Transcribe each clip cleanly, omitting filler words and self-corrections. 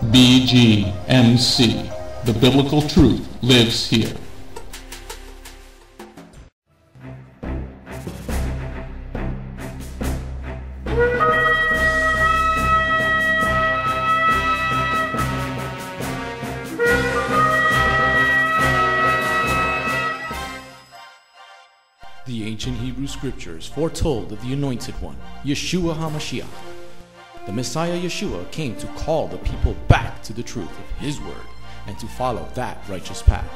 BGMC. The biblical truth lives here. The ancient Hebrew scriptures foretold of the Anointed One, Yeshua HaMashiach. The Messiah Yeshua came to call the people back to the truth of His word and to follow that righteous path.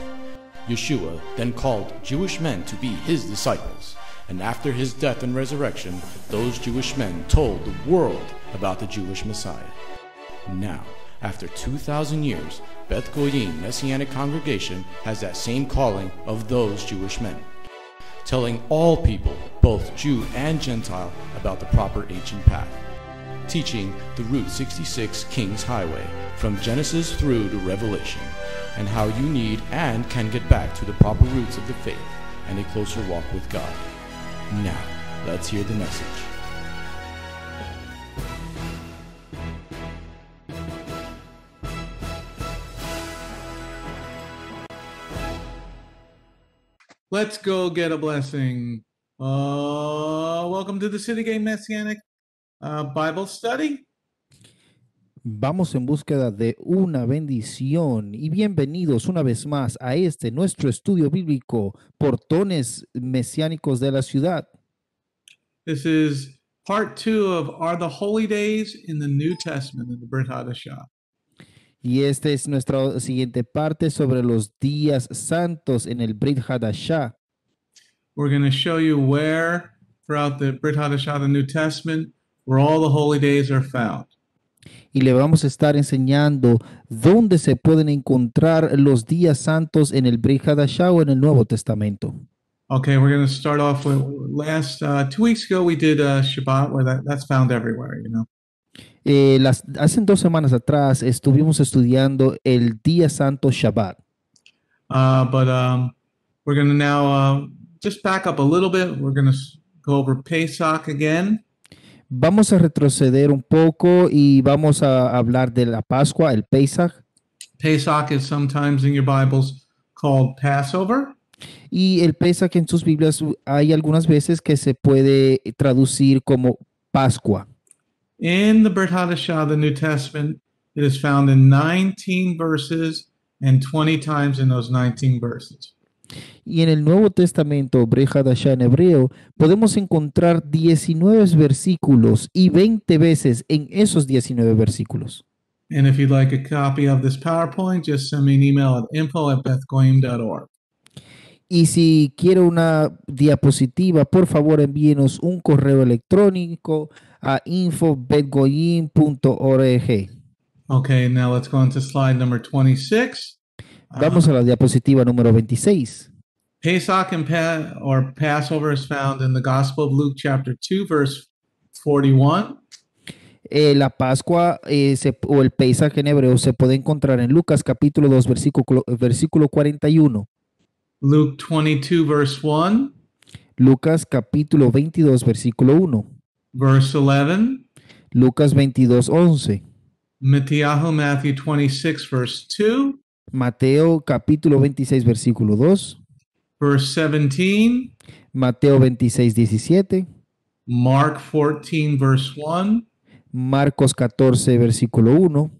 Yeshua then called Jewish men to be His disciples, and after His death and resurrection, those Jewish men told the world about the Jewish Messiah. Now, after 2,000 years, Beth Goyim Messianic Congregation has that same calling of those Jewish men, telling all people, both Jew and Gentile, about the proper ancient path, teaching the Route 66 King's Highway from Genesis through to Revelation, and how you need and can get back to the proper roots of the faith and a closer walk with God. Now, let's hear the message. Let's go get a blessing. Welcome to the City Gate Messianic Bible Study. Vamos en búsqueda de una bendición y bienvenidos una vez más a este nuestro estudio bíblico, Portones Mesiánicos de la Ciudad. This is part 2 of Are the Holy Days in the New Testament in the Brit Hadashah. Y esta es nuestra siguiente parte sobre los días santos en el Brit Hadashah. We're going to show you where throughout the Brit Hadashah, the New Testament, where all the holy days are found. Y le vamos a estar enseñando dónde se pueden encontrar los días santos en el Brit Hadashah o en el Nuevo Testamento. Okay, we're going to start off with last 2 weeks ago we did Shabbat, where that's found everywhere, you know. Hace 2 semanas atrás estuvimos estudiando el día santo Shabbat. But we're going to now just back up a little bit. We're going to go over Pesach again. Vamos a retroceder un poco y vamos a hablar de la Pascua, el Pesach. Pesach is sometimes in your Bibles called Passover. Y el Pesach en sus Biblias hay algunas veces que se puede traducir como Pascua. In the Brit Hadashah, the New Testament, it is found in 19 verses and 20 times in those 19 verses. Y en el Nuevo Testamento, Brit Hadashah en hebreo, podemos encontrar 19 versículos y 20 veces en esos 19 versículos. And if you'd like a copy of this PowerPoint, just send me an email at info@bethgoyim.org. Y si quiere una diapositiva, por favor envíenos un correo electrónico a info@bethgoyim.org. Okay, now let's go on to slide number 26. Vamos a la diapositiva número 26. Pesach or Passover is found in the Gospel of Luke chapter 2, verse 41. La Pascua o el Pesach en hebreo se puede encontrar en Lucas capítulo 2, versículo 41. Luke 22, verse 1. Lucas capítulo 22, versículo 1. Verse 11. Lucas 22, 11. Matthew 26, verse 2. Mateo capítulo 26, versículo 2. Verse 17. Mateo 26, 17. Mark 14, verse 1. Marcos 14, versículo 1.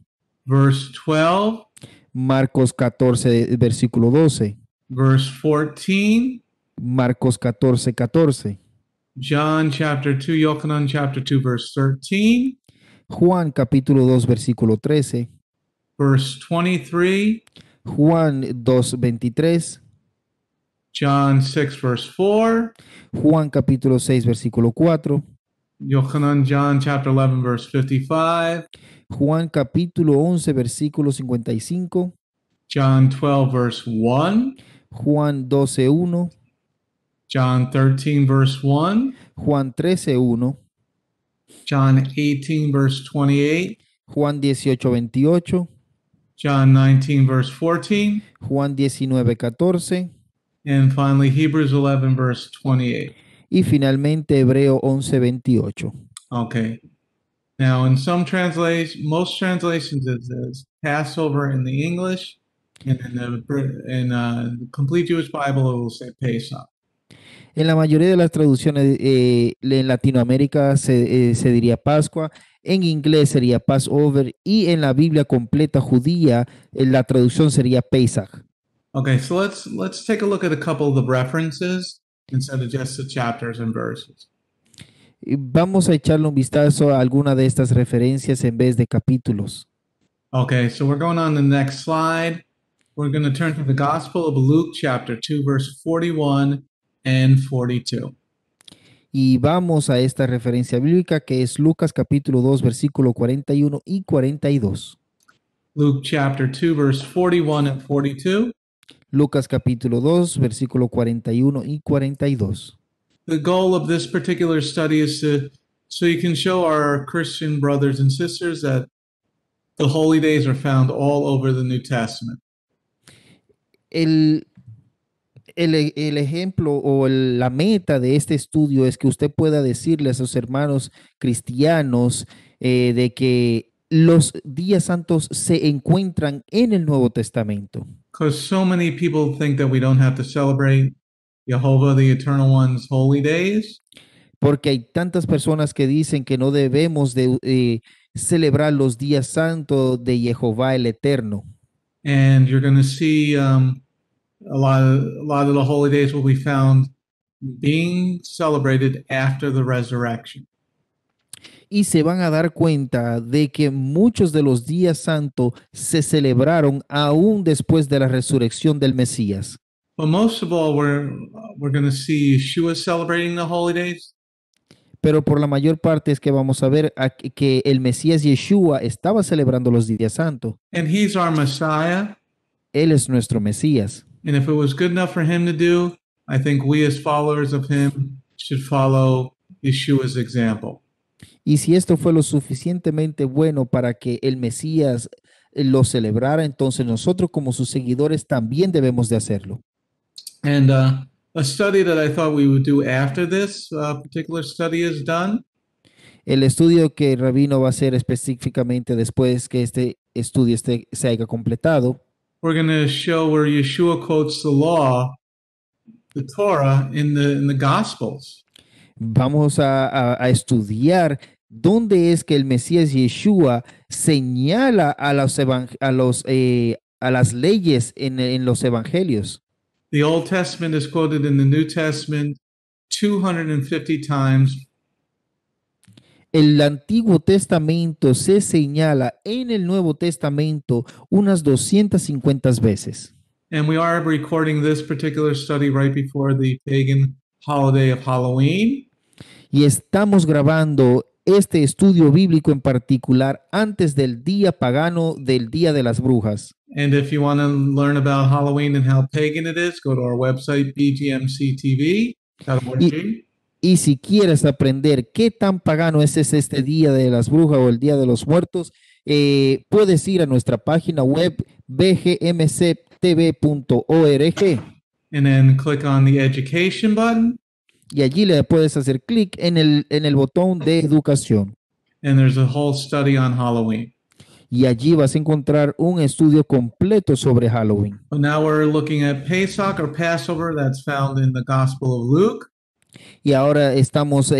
Verse 12. Marcos 14, versículo 12. Verse 14. Marcos 14, 14. John chapter 2, Yochanan chapter 2, verse 13. Juan capítulo 2, versículo 13. Verse 23. Juan 2, 23. John 6, verse 4. Juan capítulo 6, versículo 4. Yochanan, John chapter 11, verse 55. Juan capítulo 11, versículo 55. John 12, verse 1. Juan 12, 1. John 13, verse 1. Juan 13, 1. John 18, verse 28. Juan 18, 28. John 19, verse 14. Juan 19, 14. And finally, Hebrews 11, verse 28. Y finalmente Hebreo 11, 28. Okay. Now, in most translations, it says Passover in the English, and in the Complete Jewish Bible, it will say Pesach. En la mayoría de las traducciones en Latinoamérica se diría Pascua, en inglés sería Passover y en la Biblia completa judía la traducción sería Pesach. Okay, so let's take a look at a couple of the references instead of just the chapters and verses. Y vamos a echarle un vistazo a alguna de estas referencias en vez de capítulos. Okay, so we're going on to the next slide. We're going to turn to the Gospel of Luke, chapter 2, verse 41 and 42. Y vamos a esta referencia bíblica que es Lucas capítulo 2, versículo 41 y 42. Luke chapter 2, verse 41 and 42. Lucas capítulo 2, versículo 41 y 42. The goal of this particular study is so you can show our Christian brothers and sisters that the holy days are found all over the New Testament. El ejemplo o la meta de este estudio es que usted pueda decirle a sus hermanos cristianos de que los días santos se encuentran en el Nuevo Testamento. Because so many people think that we don't have to celebrate Jehovah, the Eternal One's holy days. Porque hay tantas personas que dicen que no debemos de celebrar los días santos de Jehová el Eterno. And you're going to see a lot of the holy days will be found being celebrated after the resurrection. Y se van a dar cuenta de que muchos de los días santos se celebraron aún después de la resurrección del Mesías. But most of all, we're going to see Yeshua celebrating the holy days. Pero por la mayor parte es que vamos a ver que el Mesías Yeshua estaba celebrando los días santos. And he's our Messiah. Él es nuestro Mesías. And if it was good enough for him to do, I think we as followers of him should follow Yeshua's example. Y si esto fue lo suficientemente bueno para que el Mesías lo celebrara, entonces nosotros como sus seguidores también debemos de hacerlo. And a study that I thought we would do after this particular study is done. El estudio que Rabino va a hacer específicamente después que este estudio se haya completado, we're going to show where Yeshua quotes the law, the Torah, in the Gospels. vamos a estudiar dónde es que el Mesías Yeshua señala a las leyes en los evangelios. The Old Testament is quoted in the New Testament 250 times. El Antiguo Testamento se señala en el Nuevo Testamento unas 250 veces. And we are recording this particular study right before the pagan holiday of Halloween. Y estamos grabando este estudio bíblico en particular antes del día pagano del Día de las Brujas. And if you want to learn about Halloween and how pagan it is, go to our website, bgmctv.org. Y si quieres aprender qué tan pagano es este Día de las Brujas o el Día de los Muertos, puedes ir a nuestra página web bgmctv.org. And then click on the education button. Y allí le puedes hacer clic en el botón de educación. And there's a whole study on Halloween. Y allí vas a encontrar un estudio completo sobre Halloween. But now we're looking at Pesach or Passover that's found in the Gospel of Luke. Y ahora estamos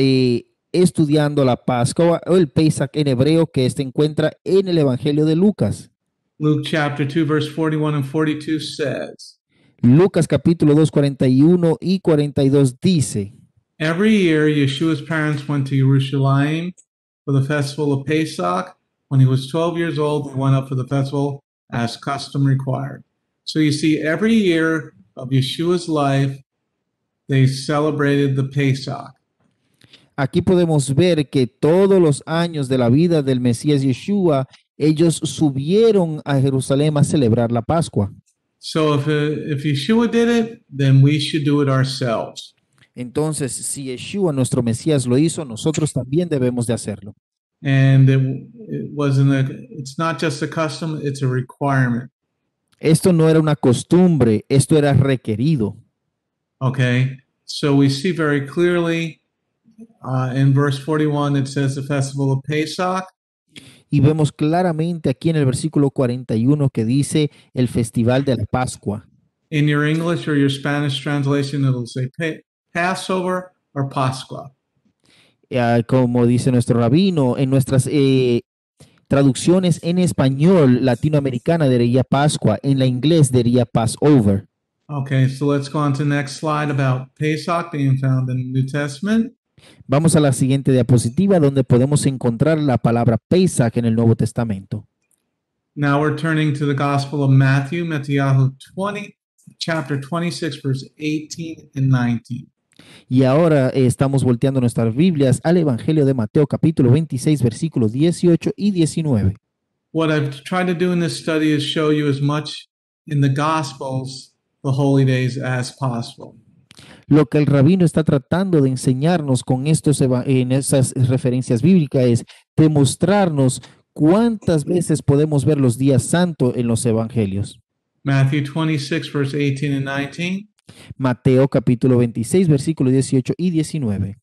estudiando la Pascua o el Pesach en hebreo que se encuentra en el Evangelio de Lucas. Luke chapter 2, verse 41 and 42 says, Lucas capítulo 2, 41 y 42 dice, every year Yeshua's parents went to Jerusalem for the festival of Pesach. When he was 12 years old, they went up for the festival as custom required. So you see, every year of Yeshua's life, they celebrated the Pesach. Aquí podemos ver que todos los años de la vida del Mesías Yeshua, ellos subieron a Jerusalén a celebrar la Pascua. So if Yeshua did it, then we should do it ourselves. Entonces, si Yeshua, nuestro Mesías, lo hizo, nosotros también debemos de hacerlo. And it's not just a custom, it's a requirement. Esto no era una costumbre, esto era requerido. Okay, so we see very clearly In verse 41, it says the festival of Pesach. Y vemos claramente aquí en el versículo 41 que dice el festival de la Pascua. In your English or your Spanish translation, it'll say Passover or Pascua. Como dice nuestro rabino, en nuestras traducciones en español latinoamericana diría Pascua, en la inglés diría Passover. Okay, so let's go on to the next slide about Pesach being found in the New Testament. Vamos a la siguiente diapositiva donde podemos encontrar la palabra Pesach en el Nuevo Testamento. Now we're turning to the Gospel of Matthew, chapter 26, verse 18 and 19. Y ahora estamos volteando nuestras Biblias al Evangelio de Mateo, capítulo 26, versículos 18 y 19. What I've tried to do in this study is show you as much in the Gospels, the holy days, as possible. Lo que el rabino está tratando de enseñarnos con en esas referencias bíblicas es demostrarnos cuántas veces podemos ver los días santos en los evangelios. Matthew 26, verse 18 and 19. Mateo capítulo 26, versículos 18 y 19.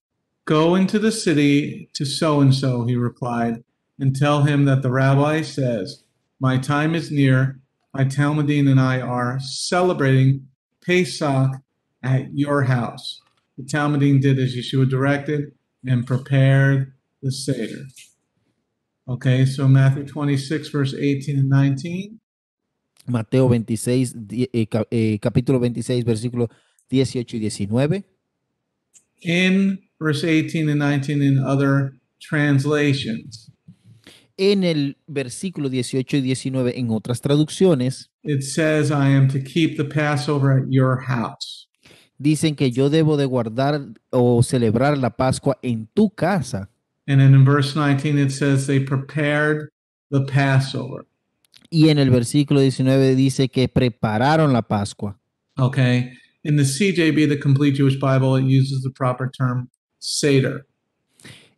Go into the city to so-and-so, he replied, and tell him that the rabbi says, my time is near, my Talmudim and I are celebrating Pesach at your house. The Talmudim did as Yeshua directed and prepared the Seder. Okay, so Matthew 26, verse 18 and 19. Mateo 26, capítulo 26, versículos 18 y 19. In verse 18 and 19 in other translations, En el versículo 18 y 19 en otras traducciones, it says, I am to keep the Passover at your house. dicen que yo debo de guardar o celebrar la Pascua en tu casa. And then in verse 19, it says they prepared the Passover. Y en el versículo 19 dice que prepararon la Pascua. Okay. In the CJB, the Complete Jewish Bible, it uses the proper term Seder.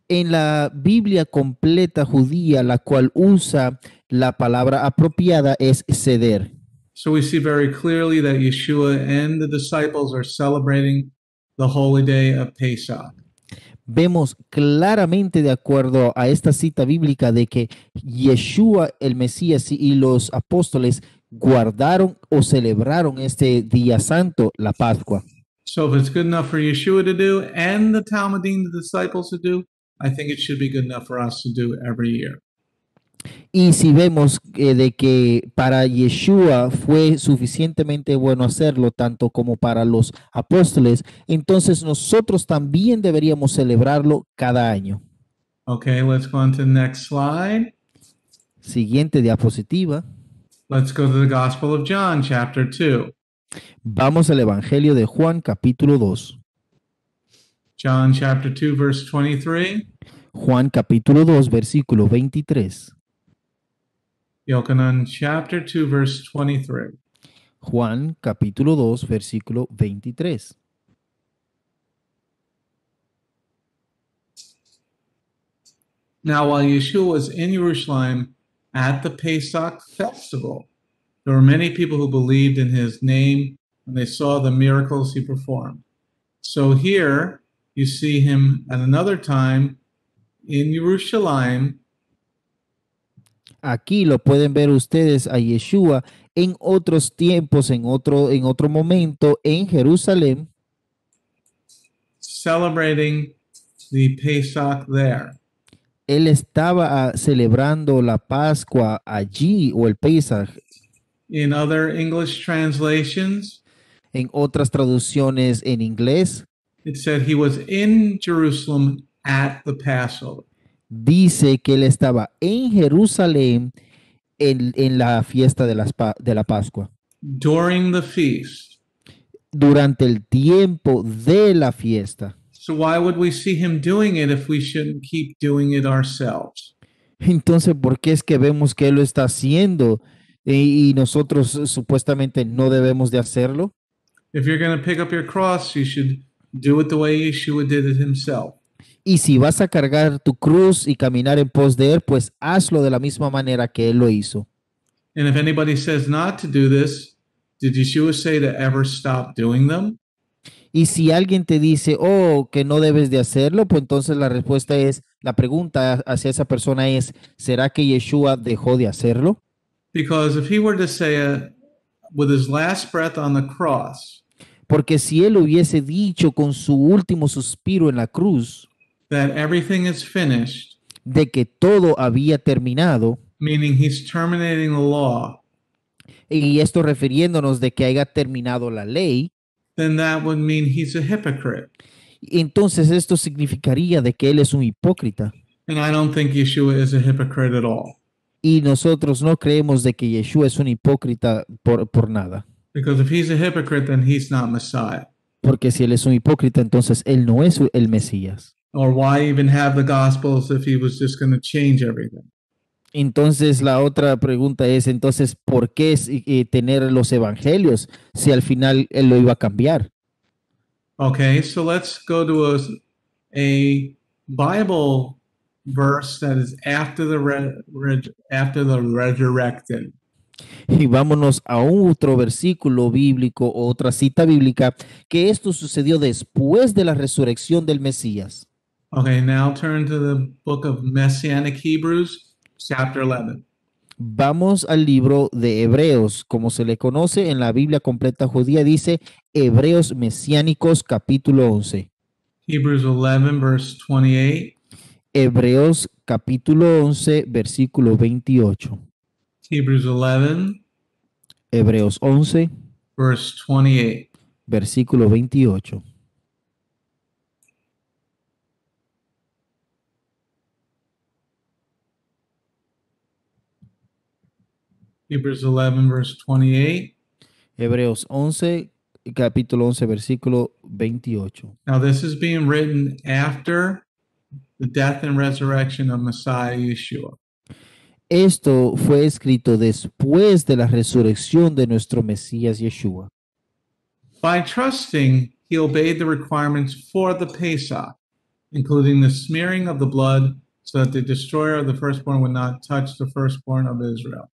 En la Biblia completa judía, la cual usa la palabra apropiada es ceder. So we see very clearly that Yeshua and the disciples are celebrating the holy day of Pesach. Vemos claramente de acuerdo a esta cita bíblica de que Yeshua, el Mesías y los apóstoles guardaron o celebraron este día santo, la Pascua. So if it's good enough for Yeshua to do and the Talmudim, the disciples to do, I think it should be good enough for us to do every year. Y si vemos de que para Yeshua fue suficientemente bueno hacerlo, tanto como para los apóstoles, entonces nosotros también deberíamos celebrarlo cada año. Okay, let's go on to the next slide. Siguiente diapositiva. Let's go to the Gospel of John, chapter 2. Vamos al Evangelio de Juan, capítulo 2. John chapter 2, verse 23. Juan, capítulo 2, versículo 23. Yochanan chapter 2, verse 23. Juan, capítulo 2, versículo 23. Now, while Yeshua was in Jerusalem at the Pesach festival, there were many people who believed in his name when they saw the miracles he performed. So here you see him at another time in Jerusalem. Aquí lo pueden ver ustedes a Yeshua en otros tiempos, en otro momento, en Jerusalén, celebrating the Pesach there. Él estaba celebrando la Pascua allí, o el Pesach. In other English translations, en otras traducciones en inglés, it said he was in Jerusalem at the Passover. Dice que él estaba en Jerusalén en la fiesta de la Pascua. During the feast. Durante el tiempo de la fiesta. So why would we see him doing it if we shouldn't keep doing it ourselves? Entonces, ¿por qué es que vemos que él lo está haciendo y nosotros supuestamente no debemos de hacerlo? If you're going to pick up your cross, you should do it the way Yeshua did it himself. Y si vas a cargar tu cruz y caminar en pos de él, pues hazlo de la misma manera que él lo hizo. And if anybody says not to do this, did Yeshua say to ever stop doing them? Y si alguien te dice, oh, que no debes de hacerlo, pues entonces la respuesta es, la pregunta hacia esa persona es, ¿será que Yeshua dejó de hacerlo? Because if he were to say with his last breath on the cross Porque si él hubiese dicho con su último suspiro en la cruz that everything is finished, de que todo había terminado, meaning he's terminating the law, y esto refiriéndonos de que haya terminado la ley, then that would mean he's a hypocrite. entonces esto significaría de que él es un hipócrita. And I don't think Yeshua is a hypocrite at all. Y nosotros no creemos de que Yeshua es un hipócrita por nada. Because if he's a hypocrite, then he's not Messiah. Porque si él es un hipócrita, entonces él no es el Mesías. Or why even have the Gospels if he was just going to change everything? Entonces la otra pregunta es, entonces, ¿por qué tener los evangelios si al final él lo iba a cambiar? Okay, so let's go to a Bible verse that is after the resurrected. Y vámonos a otro versículo bíblico, otra cita bíblica, que esto sucedió después de la resurrección del Mesías. Okay, now turn to the book of Messianic Hebrews, chapter 11. Vamos al libro de Hebreos, como se le conoce en la Biblia completa judía, dice Hebreos Mesiánicos capítulo 11. Hebrews 11, verse 28. Hebreos capítulo 11, versículo 28. Hebrews 11, Hebreos 11, verse 28. versículo 28. Hebrews 11, verse 28. Hebreos 11, capítulo 11, versículo 28. Now, this is being written after the death and resurrection of Messiah Yeshua. Esto fue escrito después de la resurrección de nuestro Mesías Yeshua. By trusting, he obeyed the requirements for the Pesach, including the smearing of the blood, so that the destroyer of the firstborn would not touch the firstborn of Israel.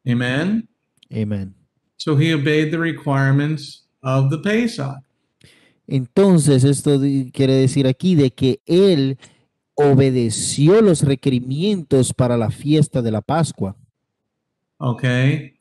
Amen? Amén. So he obeyed the requirements of the Pesach. Entonces, esto quiere decir aquí de que él obedeció los requerimientos para la fiesta de la Pascua. Okay?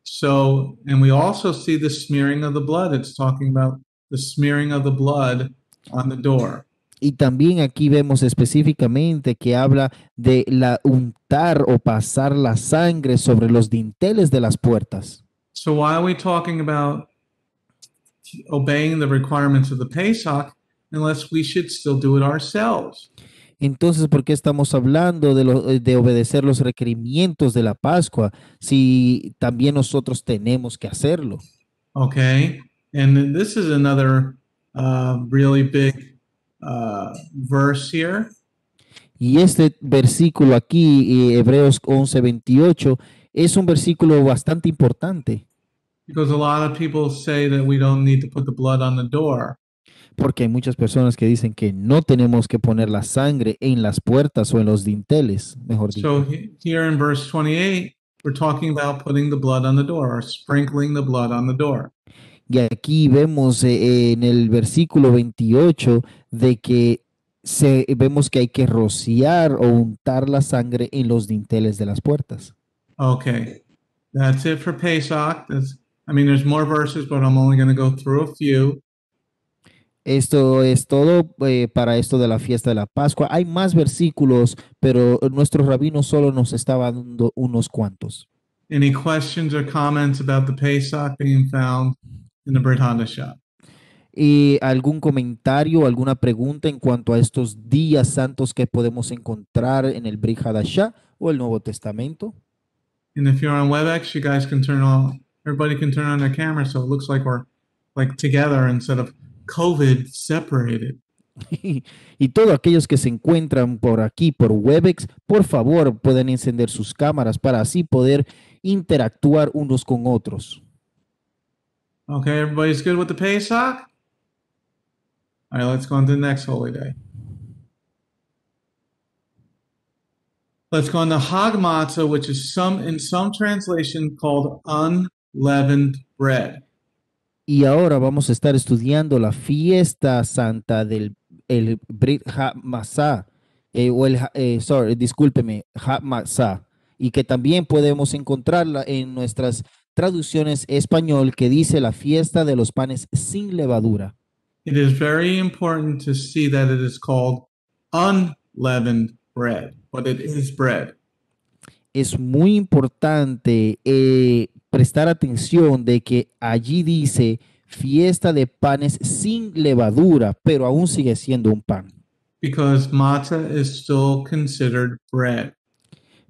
So, and we also see the smearing of the blood. It's talking about the smearing of the blood on the door. Y también aquí vemos específicamente que habla de la untar o pasar la sangre sobre los dinteles de las puertas. So why are we talking about obeying the requirements of the Pesach unless we should still do it ourselves? Entonces, ¿por qué estamos hablando de obedecer los requerimientos de la Pascua si también nosotros tenemos que hacerlo? Okay, and this is another really big verse here. Y este versículo aquí, Hebreos 11, 28, es un versículo bastante importante. Because a lot of people say that we don't need to put the blood on the door. Porque hay muchas personas que dicen que no tenemos que poner la sangre en las puertas o en los dinteles, mejor dicho. So here in verse 28, we're talking about putting the blood on the door or sprinkling the blood on the door. Y aquí vemos en el versículo 28 de que vemos que hay que rociar o untar la sangre en los dinteles de las puertas. Okay, that's it for Pesach. There's more verses, but I'm only going to go through a few. Esto es todo para esto de la fiesta de la Pascua. Hay más versículos, pero nuestro rabino solo nos estaba dando unos cuantos. Any questions or comments about the Pesach being found in the Brit Hadashah? ¿Y algún comentario, alguna pregunta en cuanto a estos días santos que podemos encontrar en el Brit Hadashah o el Nuevo Testamento? And if you're on WebEx, you guys can everybody can turn on their camera so it looks like we're like together instead of COVID separated. Y todos aquellos que se encuentran por aquí, por Webex, por favor, pueden encender sus cámaras para así poder interactuar unos con otros. Okay, everybody's good with the Pesach? All right, let's go on to the next holy day. Let's go on to Hag Matzah, which is in some translation called unleavened bread. Y ahora vamos a estar estudiando la fiesta santa del el Brit HaMazah, discúlpeme, HaMazah, y que también podemos encontrarla en nuestras traducciones español que dice la fiesta de los panes sin levadura. It is very important to see that it is called unleavened bread, but it is bread. Es muy importante prestar atención de que allí dice fiesta de panes sin levadura, pero aún sigue siendo un pan. Because matzah is still considered bread.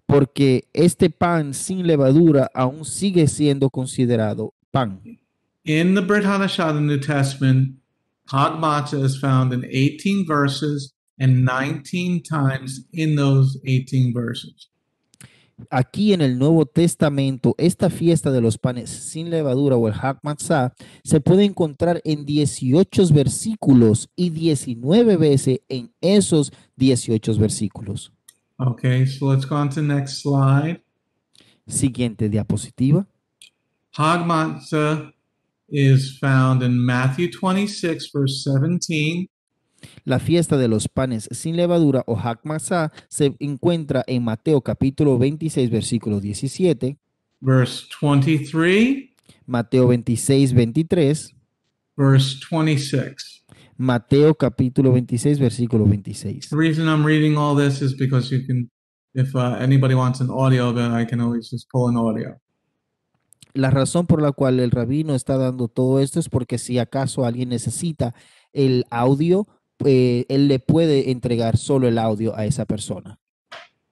Porque este pan sin levadura aún sigue siendo considerado pan. In the Brit Hadashah, the New Testament, Hag matzah is found in 18 verses and 19 times in those 18 verses. Aquí en el Nuevo Testamento, esta fiesta de los panes sin levadura o el Hag Matzah se puede encontrar en 18 versículos y 19 veces en esos 18 versículos. Okay, so let's go on to the next slide. Siguiente diapositiva. Hag matzah is found in Matthew 26, verse 17. La fiesta de los panes sin levadura o Hag Matzah se encuentra en Mateo capítulo 26, versículo 17, Verse 23, Mateo 26, 23, verse 26. Mateo capítulo 26, versículo 26. The reason I'm reading all this is because you can, if anybody wants an audio of it, I can always just pull an audio. La razón por la cual el rabino está dando todo esto es porque si acaso alguien necesita el audio, él le puede entregar solo el audio a esa persona.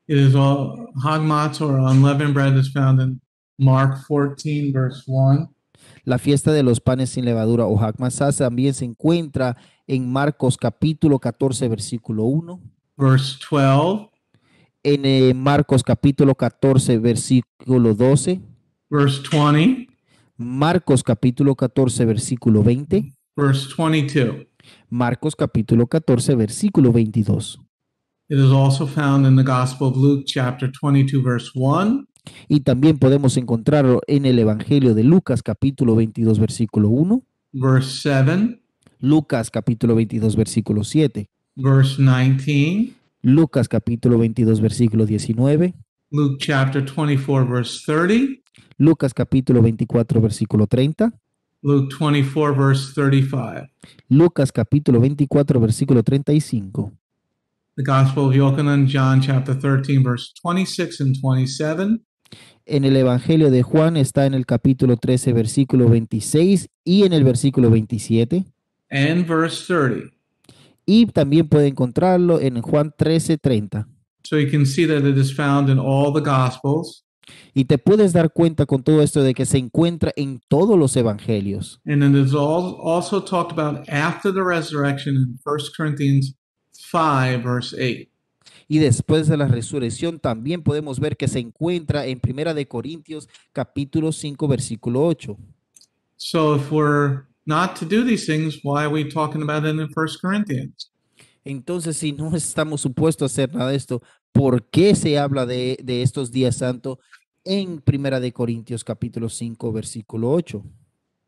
It is all Hag matzah or unleavened bread is found in Mark 14, verse 1. La fiesta de los panes sin levadura o Hag Matzah también se encuentra en Marcos capítulo 14, versículo 1. Verse 12, En Marcos capítulo 14, versículo 12. verse 20, Marcos capítulo 14, versículo 20. verse 22. Marcos capítulo 14, versículo 22. It is also found in the Gospel of Luke, chapter 22, verse 1, Y también podemos encontrarlo en el Evangelio de Lucas capítulo 22, versículo 1. verse 7, Lucas capítulo 22, versículo 7. verse 19, Lucas capítulo 22, versículo 19. Luke chapter 24, verse 30, Lucas capítulo 24, versículo 30. Luke 24, verse 35. Lucas capítulo 24, versículo 35. The Gospel of Yochanan, John chapter 13, verse 26 and 27. En el Evangelio de Juan está en el capítulo 13, versículo 26 y en el versículo 27. And verse 30. Y también puede encontrarlo en Juan 13, 30. So you can see that it is found in all the Gospels. Y te puedes dar cuenta con todo esto de que se encuentra en todos los evangelios. And it is also talked about after the resurrection in 1 Corinthians 5, verse 8. Y después de la resurrección también podemos ver que se encuentra en Primera de Corintios capítulo 5, versículo 8. So if we're not to do these things, why are we talking about it in 1 Corinthians? Entonces, si no estamos supuestos a hacer nada de esto, ¿por qué se habla de estos días santos en Primera de Corintios capítulo 5, versículo 8?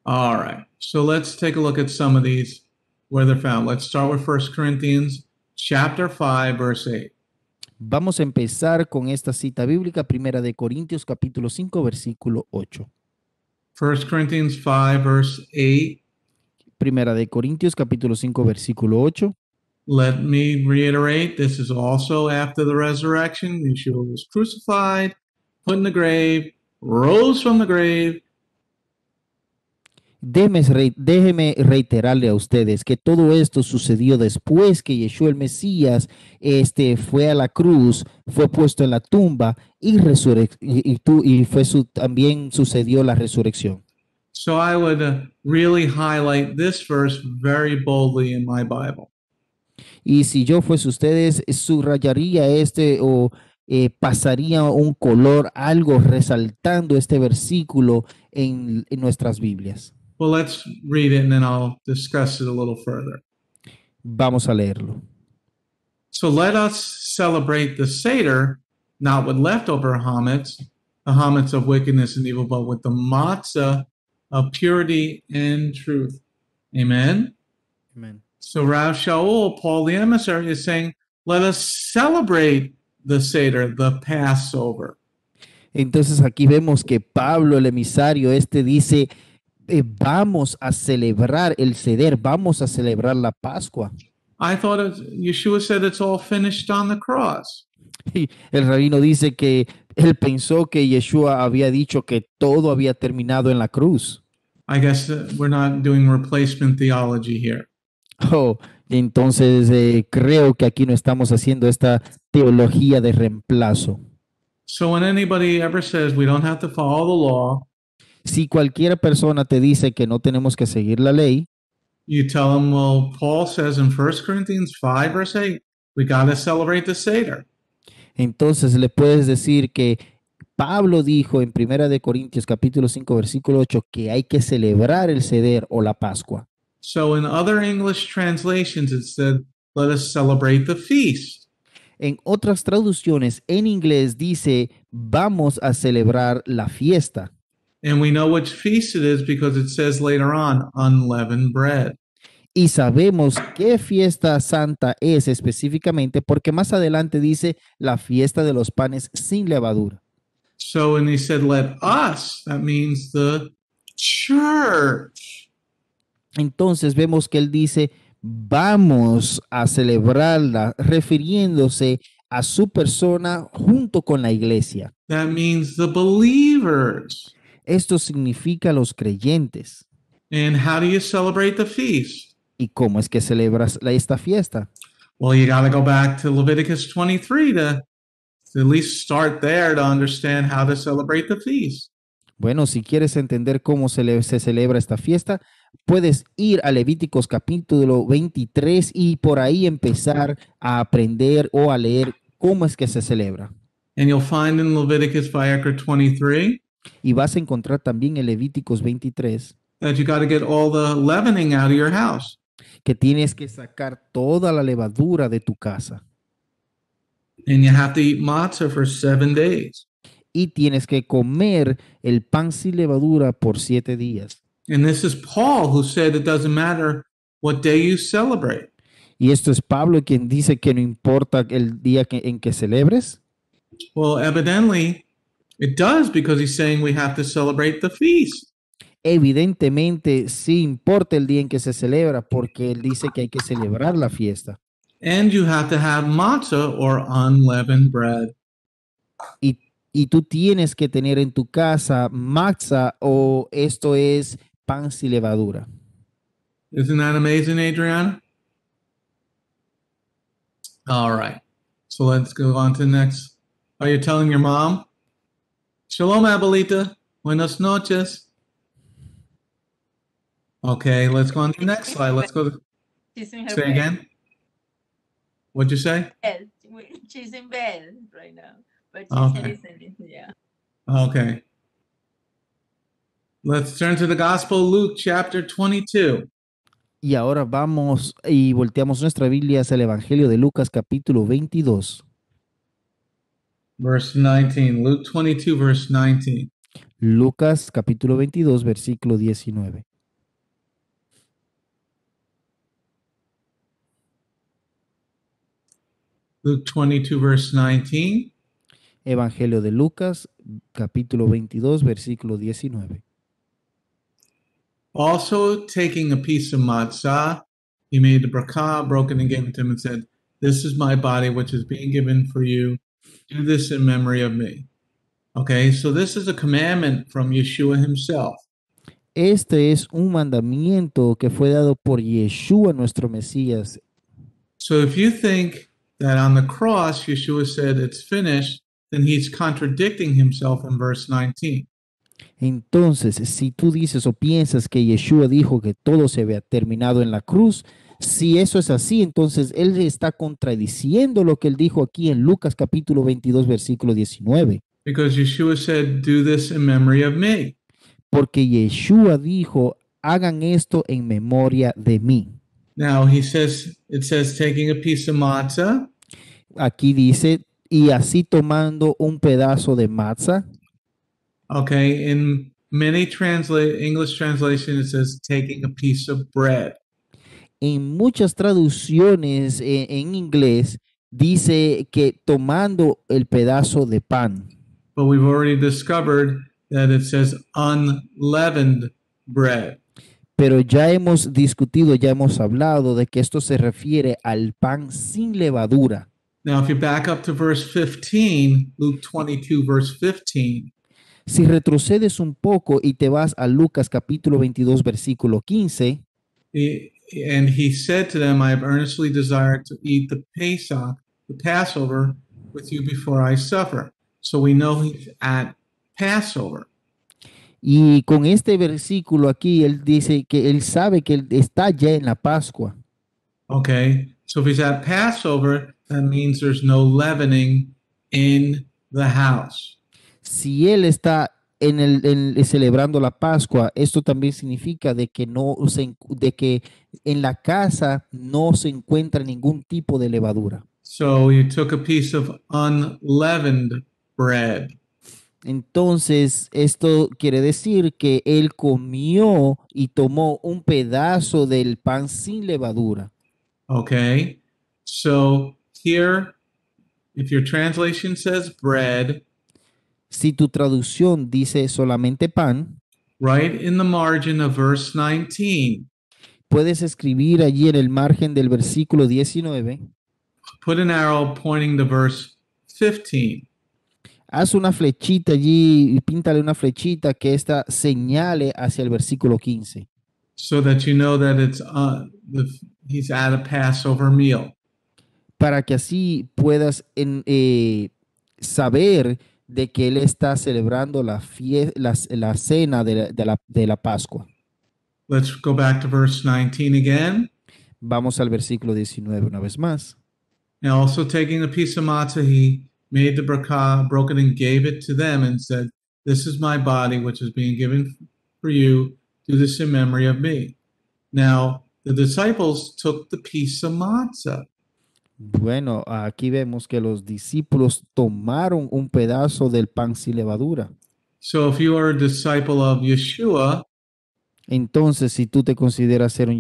All right. So let's take a look at some of these where they're found. Let's start with 1 Corinthians chapter 5, verse 8. Vamos a empezar con esta cita bíblica, Primera de Corintios capítulo 5, versículo 8. 1 Corinthians 5, verse 8. Primera de Corintios capítulo 5, versículo 8. Let me reiterate, this is also after the resurrection. Yeshua was crucified, put in the grave, rose from the grave. Déjeme reiterarle a ustedes que todo esto sucedió después que Yeshua el Mesías fue a la cruz, fue puesto en la tumba y también sucedió la resurrección. So I would really highlight this verse very boldly in my Bible. Y si yo fuese ustedes, subrayaría o pasaría un color, algo resaltando este versículo en nuestras Biblias. Well, let's read it and then I'll discuss it a little further. Vamos a leerlo. So let us celebrate the Seder, not with leftover hametz, the hametz of wickedness and evil, but with the matzah of purity and truth. Amen. Amén. So Rav Shaul, Paul the emissary, is saying, let us celebrate the Seder, the Passover. Entonces aquí vemos que Pablo, el emisario, dice, vamos a celebrar el ceder, vamos a celebrar la Pascua. I thought Yeshua said it's all finished on the cross. Y el rabino dice que él pensó que Yeshua había dicho que todo había terminado en la cruz. I guess we're not doing replacement theology here. Oh, entonces creo que aquí no estamos haciendo esta teología de reemplazo. So when anybody ever says we don't have to follow the law, Si cualquier persona te dice que no tenemos que seguir la ley, you tell them, well, Paul says in 1 Corinthians 5, verse 8, we got to celebrate the Seder. entonces le puedes decir que Pablo dijo en 1 Corintios capítulo 5 versículo 8 que hay que celebrar el ceder o la Pascua. So in other English translations, it said, let us celebrate the feast. En otras traducciones en inglés dice vamos a celebrar la fiesta. And we know which feast it is because it says later on, unleavened bread. Y sabemos qué fiesta santa es específicamente porque más adelante dice la fiesta de los panes sin levadura. So when he said, let us, that means the church. Entonces vemos que él dice vamos a celebrarla refiriéndose a su persona junto con la iglesia. That means the believers. Esto significa los creyentes. And how do you celebrate the feast? ¿Y cómo es que celebras esta fiesta? Well, you got to go back to Leviticus 23 to at least start there to understand how to celebrate the feast. Bueno, si quieres entender cómo se celebra esta fiesta, puedes ir a Levíticos capítulo 23 y por ahí empezar a aprender o a leer cómo es que se celebra. And you'll find in Leviticus chapter 23 Y vas a encontrar también en Levíticos 23 that you got to get all the leavening out of your house. que tienes que sacar toda la levadura de tu casa And you have to eat matzah for 7 days. y tienes que comer el pan sin levadura por 7 días. And this is Paul who said it doesn't matter what day you celebrate. Y esto es Pablo quien dice que no importa el día en que celebres. Well, evidently it does because he's saying we have to celebrate the feast. Evidentemente sí importa el día en que se celebra porque él dice que hay que celebrar la fiesta. And you have to have matzah or unleavened bread. Y tú tienes que tener en tu casa matzah o esto es pan sin levadura. Isn't that amazing, Adriana? All right. So let's go on to the next. Are you telling your mom? Shalom, Abuelita. Buenas noches. Okay, let's go on to the next slide. Let's go. She's in her Say bed. again. What'd you say? Bed. She's in bed right now, but she's Okay. listening. Yeah. Okay. Let's turn to the Gospel of Luke, chapter 22. Y ahora vamos y volteamos nuestra Biblia hacia el Evangelio de Lucas capítulo 22. Verse 19. Luke 22, verse 19. Lucas capítulo 22 versículo 19. Luke 22, verse 19. Evangelio de Lucas capítulo 22 versículo 19. Also, taking a piece of matzah, he made the bracha, broke it, and gave it to him, and said, "This is my body, which is being given for you. Do this in memory of me." Okay, so this is a commandment from Yeshua himself. Este es un mandamiento que fue dado por Yeshua, nuestro Mesías. So if you think that on the cross Yeshua said it's finished, then he's contradicting himself in verse 19. Entonces, si tú dices o piensas que Yeshua dijo que todo se había terminado en la cruz, si eso es así, entonces él está contradiciendo lo que él dijo aquí en Lucas capítulo 22, versículo 19. Because Yeshua said, "Do this in memory of me." Porque Yeshua dijo, hagan esto en memoria de mí. Now it says taking a piece of matzah, Aquí dice, y así tomando un pedazo de matzah. okay, in many English translation it says taking a piece of bread. En muchas traducciones en inglés dice que tomando el pedazo de pan, But we've already discovered that it says unleavened bread. pero ya hemos discutido, ya hemos hablado de que esto se refiere al pan sin levadura. Now, if you back up to verse 15, Luke 22, verse 15, Si retrocedes un poco y te vas a Lucas capítulo 22, versículo 15, and he said to them, I have earnestly desired to eat the Pesach, the Passover, with you before I suffer. So we know he's at Passover. y con este versículo aquí, él dice que él sabe que él está ya en la Pascua. Okay, so if he's at Passover, that means there's no leavening in the house. Si él está celebrando la Pascua, esto también significa de que de que en la casa no se encuentra ningún tipo de levadura. So he took a piece of unleavened bread. Entonces, esto quiere decir que él comió y tomó un pedazo del pan sin levadura. Okay, so here, if your translation says bread, Si tu traducción dice solamente pan, right in the margin of verse 19, puedes escribir allí en el margen del versículo 19, put an arrow pointing to verse 15. haz una flechita allí y píntale una flechita que esta señale hacia el versículo 15, So that you know that he's at a Passover meal. para que así puedas saber de que él está celebrando la cena de la Pascua. Let's go back to verse 19 again. Vamos al versículo 19 una vez más. And also taking a piece of matzah, he made the bracha, broke it, and gave it to them, and said, "This is my body, which is being given for you. Do this in memory of me." Now, the disciples took the piece of matzah. Bueno, aquí vemos que los discípulos tomaron un pedazo del pan sin levadura. So if you are a disciple of Yeshua, Entonces, si tú te consideras ser un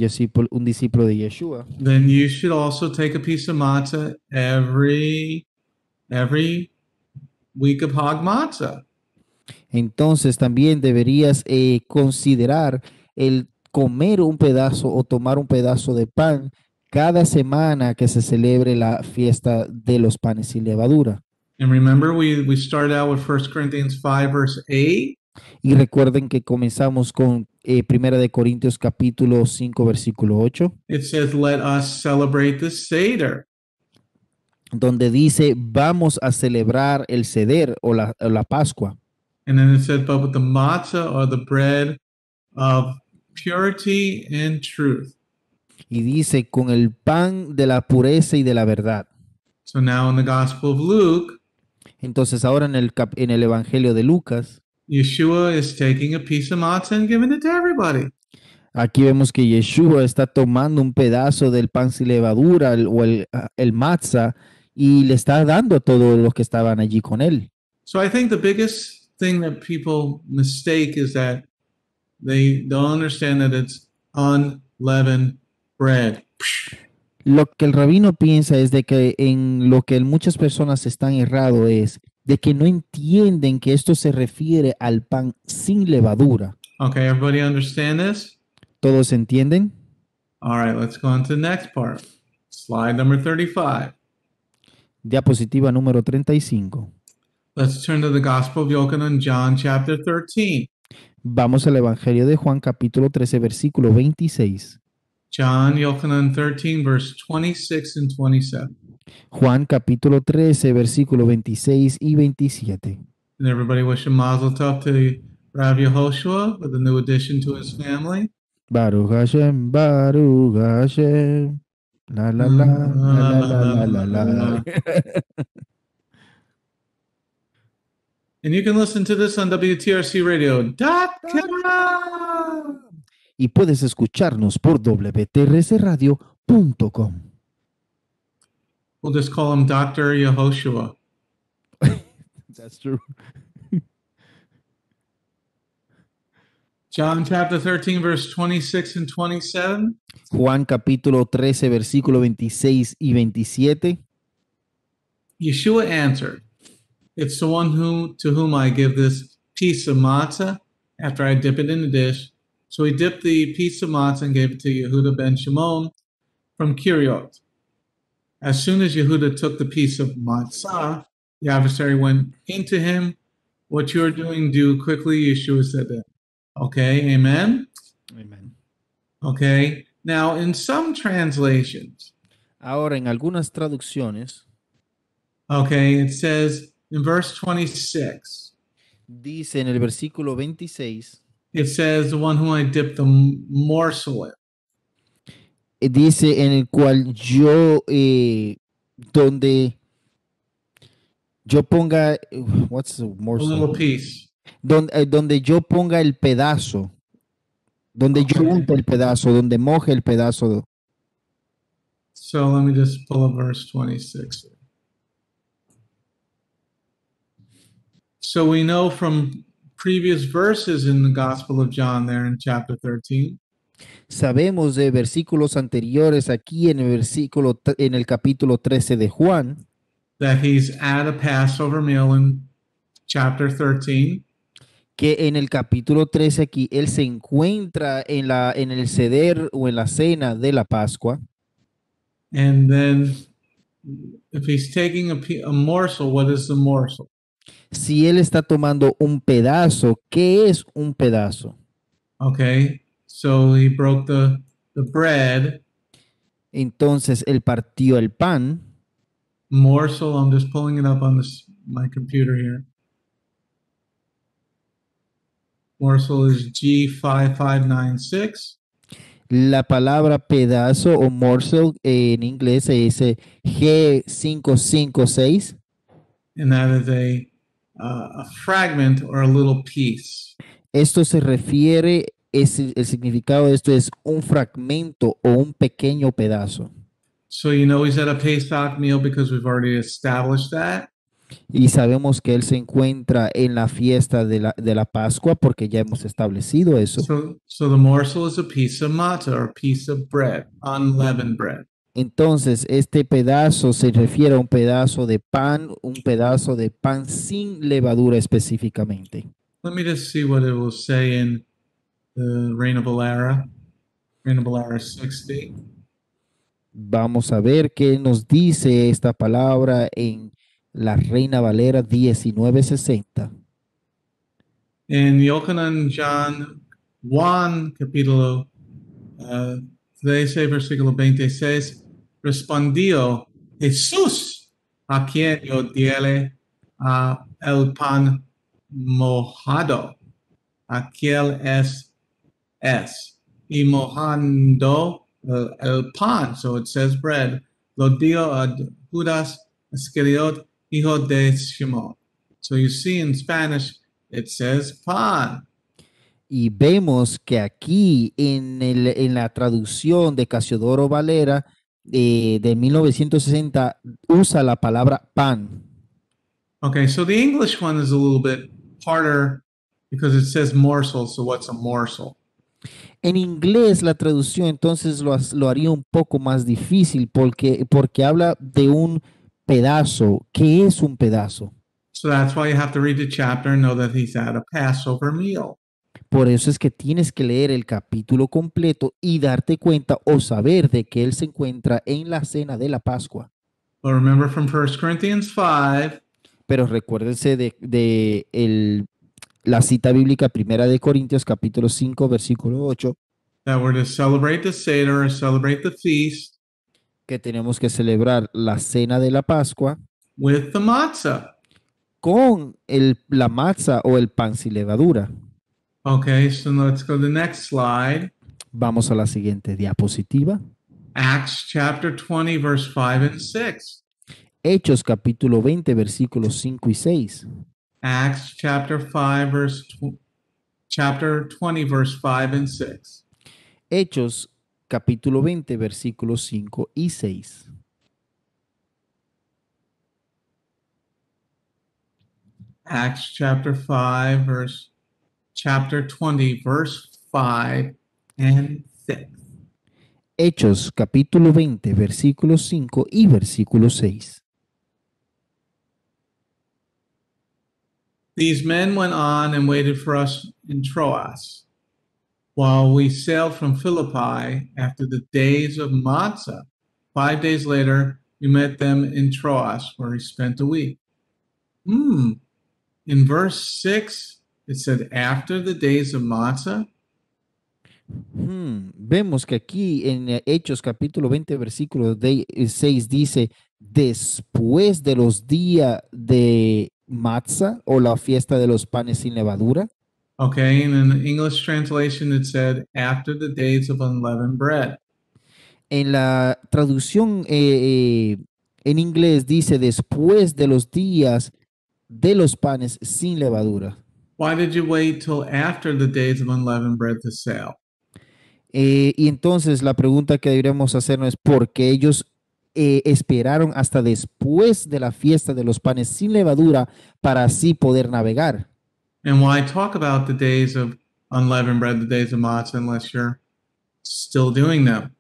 discípulo de Yeshua, then you should also take a piece of matzah every week of Hag Matzah. entonces también deberías considerar el comer un pedazo o tomar un pedazo de pan cada semana que se celebre la fiesta de los panes sin levadura. And remember, we started out with 1 Corinthians 5, verse 8. Y recuerden que comenzamos con 1 de Corintios capítulo 5, versículo 8, It says, let us celebrate the Seder. donde dice, vamos a celebrar el Seder o la Pascua. And then it said, but with the matzah or the bread of purity and truth. Y dice, con el pan de la pureza y de la verdad. So now in the Gospel of Luke, Entonces ahora en el Evangelio de Lucas, Yeshua is taking a piece of matzah and giving it to everybody. aquí vemos que Yeshua está tomando un pedazo del pan sin levadura o el matzah y le está dando a todos los que estaban allí con él. So I think the biggest thing that people mistake is that they don't understand that it's unleavened bread. Lo que el rabino piensa es de que en lo que muchas personas están errado es de que no entienden que esto se refiere al pan sin levadura. Okay, everybody understand this? ¿Todos entienden? All right, let's go on to the next part. Slide number 35. Diapositiva número 35. Let's turn to the Gospel of Yochanan, John chapter 13. Vamos al Evangelio de Juan capítulo 13 versículo 26. John, Yochanan 13, verse 26 and 27. Juan capítulo 13 versículo 26 y 27. And everybody wish a mazel tov to Rav Yehoshua with a new addition to his family. Baruch Hashem, Baruch Hashem. La la la la la la la la. And you can listen to this on WTRCradio.com. Y puedes escucharnos por wtrcradio.com. We'll just call him Dr. Yehoshua. That's true. John chapter 13, verse 26 and 27. Juan capítulo 13, versículo 26 y 27. Yeshua answered, "It's the one to whom I give this piece of matzah after I dip it in the dish." So he dipped the piece of matzah and gave it to Yehuda ben Shimon from Kiryot. As soon as Yehuda took the piece of matzah, the adversary went into him. "What you are doing, do quickly," Yeshua said to him. Okay, amen? Amen. Okay. Now, in some translations, Ahora, en algunas traducciones, okay, it says in verse 26, dice en el versículo 26, it says, "The one whom I dipped the morsel in." dice en el cual yo, donde yo ponga, what's the A morsel? little piece. Donde yo ponga el pedazo, donde yo Okay. unte el pedazo, donde moje el pedazo. So let me just pull up verse 26. So we know from previous verses in the Gospel of John there in chapter 13 Sabemos de versículos anteriores aquí en el versículo, en el capítulo 13 de Juan, that he's at a Passover meal in chapter 13. que en el capítulo 13 aquí él se encuentra en el ceder o en la cena de la Pascua. And then if he's taking a morsel, what is the morsel? Si él está tomando un pedazo, ¿qué es un pedazo? Okay, so he broke the bread. Entonces él partió el pan. Morsel, I'm just pulling it up on my computer here. Morsel is G5596. La palabra pedazo o morsel en inglés se dice G556. And that is a fragment or a little piece. Esto se refiere, el significado de esto es un fragmento o un pequeño pedazo. So you know he's at a Pesach meal because we've already established that. Y sabemos que él se encuentra en la fiesta de la Pascua porque ya hemos establecido eso. So the morsel is a piece of matzah or a piece of bread, unleavened bread. Entonces, este pedazo se refiere a un pedazo de pan sin levadura específicamente. Let me just see what it will say in the Reign of Valera 60. Vamos a ver qué nos dice esta palabra en la Reina Valera 1960. En Yochanan John 1, capítulo 13, versículo 26, respondió Jesús, a quien yo diele el pan mojado, aquel es, y mojando el pan, so it says bread, lo dio a Judas Iscariot, hijo de Simón. So you see in Spanish, it says pan. Y vemos que aquí en la traducción de Casiodoro Valera de 1960 usa la palabra pan. Okay, so the English one is a little bit harder because it says morsel, so what's a morsel? En inglés la traducción entonces lo haría un poco más difícil porque habla de un pedazo. ¿Qué es un pedazo? So that's why you have to read the chapter and know that he's at a Passover meal. Por eso es que tienes que leer el capítulo completo y darte cuenta o saber de que él se encuentra en la cena de la Pascua. But remember from 1 Corinthians 5, Pero recuérdense de la cita bíblica primera de Corintios capítulo 5 versículo 8, that we're to celebrate the Seder, celebrate the feast que tenemos que celebrar la cena de la Pascua with the matzah. con la matzah o el pan sin levadura. Okay, so let's go to the next slide. Vamos a la siguiente diapositiva. Acts chapter 20, verse 5 and 6. Hechos capítulo 20 versículos 5 y 6. Acts chapter 20, verse 5 and 6. Hechos capítulo 20 versículos 5 y 6. Acts chapter 5, verse chapter 20, verse 5 and 6. Hechos capítulo 20, versículos 5 y versículo 6. These men went on and waited for us in Troas, while we sailed from Philippi after the days of Matzah. 5 days later, we met them in Troas, where we spent a week. In verse 6, it said, after the days of Matzah. Vemos que aquí en Hechos capítulo 20, versículo 6 dice, después de los días de Matzah o la fiesta de los panes sin levadura. Okay, and in the English translation, it said, after the days of unleavened bread. En la traducción en inglés dice, después de los días de los panes sin levadura. Why did you wait till after the days of unleavened bread to sail? Y entonces la pregunta que deberíamos hacernos es por qué ellos esperaron hasta después de la fiesta de los panes sin levadura para así poder navegar. And why talk about the days of unleavened bread, the days of matzah, unless you're still doing them?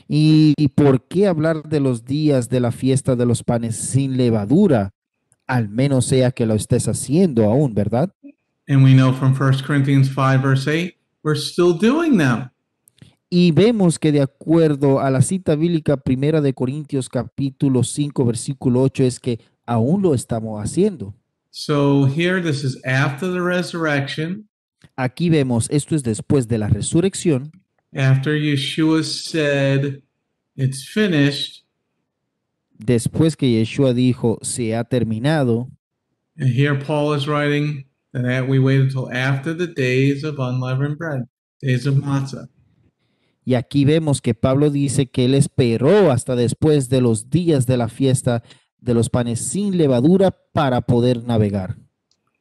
¿Y por qué hablar de los días de la fiesta de los panes sin levadura? Al menos sea que lo estés haciendo aún, ¿verdad? And we know from 1 Corinthians 5, verse 8, we're still doing them. Y vemos que de acuerdo a la cita bíblica primera de Corintios capítulo 5 versículo 8 es que aún lo estamos haciendo. So here, this is after the resurrection, Aquí vemos, esto es después de la resurrección, after Yeshua said, it's finished. después que Yeshua dijo, se ha terminado. And here Paul is writing that we wait until after the days of unleavened bread, days of matzah. Y aquí vemos que Pablo dice que él esperó hasta después de los días de la fiesta de los panes sin levadura para poder navegar.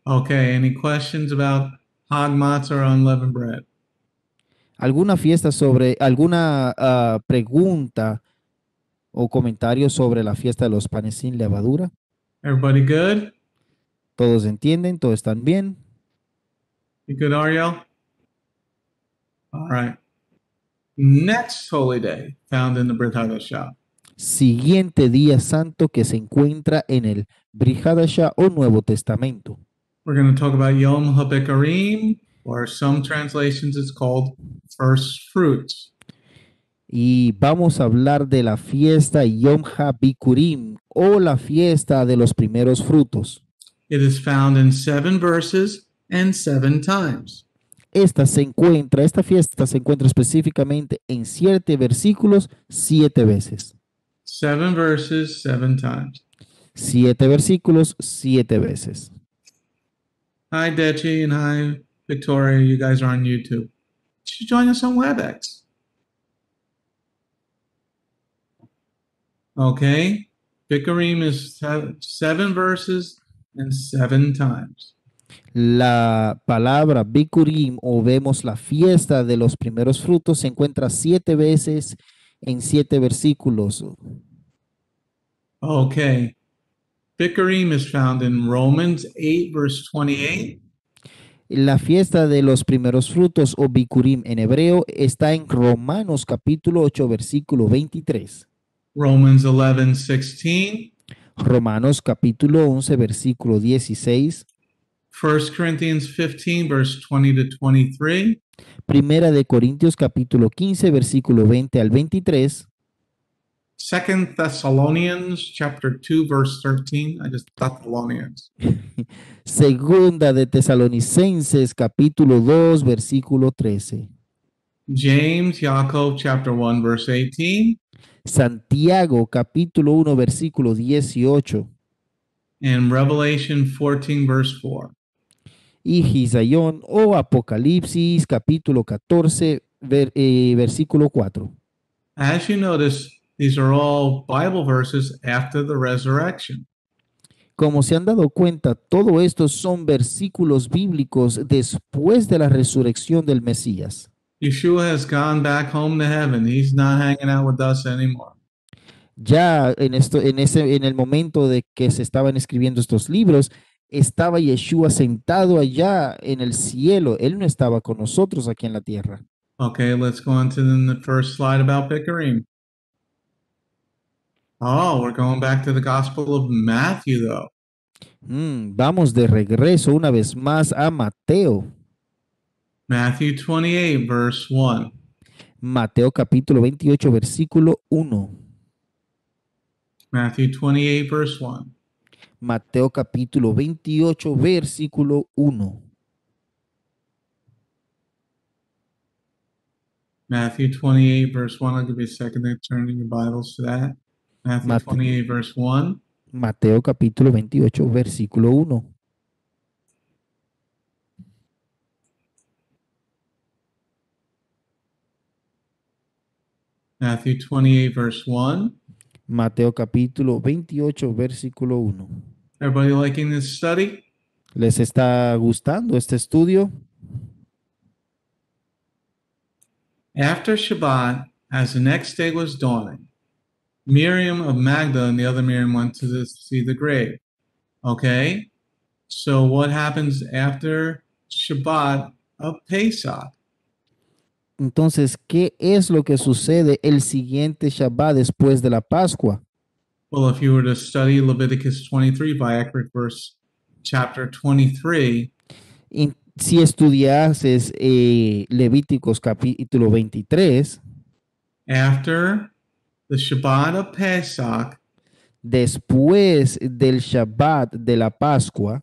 Okay, any questions about hag matzah or unleavened bread? ¿Alguna pregunta o comentario sobre la fiesta de los panes sin levadura? Everybody good? ¿Todos entienden? ¿Todos están bien? You good, Ariel? All right. Next holy day found in the Brit Hadashah. Siguiente día santo que se encuentra en el Brit Hadashah o Nuevo Testamento. We're going to talk about Yom HaBikarim, or some translations it's called first fruits. Y vamos a hablar de la fiesta Yom HaBikurim o la fiesta de los primeros frutos. It is found in 7 verses and 7 times. Esta fiesta se encuentra específicamente en 7 versículos 7 veces. 7 verses, 7 times. 7 versículos 7 veces. Hi, Dechi, and hi, Victoria. You guys are on YouTube. You should join us on WebEx. Okay. Bikurim is 7 verses and 7 times. La palabra Bikurim o vemos la fiesta de los primeros frutos se encuentra 7 veces en 7 versículos. Okay. Bikurim is found in Romans 8, verse 28. La fiesta de los primeros frutos o Bikurim en hebreo está en Romanos capítulo 8 versículo 23. Romans 11, 16. Romanos capítulo 11 versículo 16. 1 Corinthians 15, verse 20 to 23. Primera de Corintios capítulo 15 versículo 20 al 23. 2 Thessalonians chapter 2, verse 13. I just Thessalonians. Segunda de Tesalonicenses capítulo 2 versículo 13. James, Yaakov chapter 1, verse 18. Santiago capítulo 1 versículo 18. And Revelation 14, verse 4. Y Gisayón o Apocalipsis capítulo 14 versículo 4. As you notice, these are all Bible verses after the resurrection. Como se han dado cuenta, todo esto son versículos bíblicos después de la resurrección del Mesías. Yeshua has gone back home to heaven. He's not hanging out with us anymore. Ya en el momento de que se estaban escribiendo estos libros, estaba Yeshua sentado allá en el cielo. Él no estaba con nosotros aquí en la tierra. Okay, let's go on to the first slide about Bikurim. Oh, we're going back to the Gospel of Matthew, though. Vamos de regreso una vez más a Mateo. Matthew 28, verse 1. Mateo capítulo 28, versículo 1. Matthew 28, verse 1. Mateo capítulo 28, versículo 1. Matthew 28, verse 1. I'll give you a second to turn in your Bibles to that. Matthew Mate- 28, verse 1. Mateo capítulo 28, versículo 1. Matthew 28, verse 1. Mateo capítulo 28, versículo 1. Everybody liking this study? ¿Les está gustando este estudio? After Shabbat, as the next day was dawning, Miriam of Magdala and the other Miriam went to see the grave. Okay? So what happens after Shabbat of Pesach? Entonces, ¿qué es lo que sucede el siguiente Shabbat después de la Pascua? Well, if you were to study Leviticus 23 by verse chapter 23, Y si estudiases Levíticos capítulo 23, after the Shabbat of Pesach, después del Shabbat de la Pascua,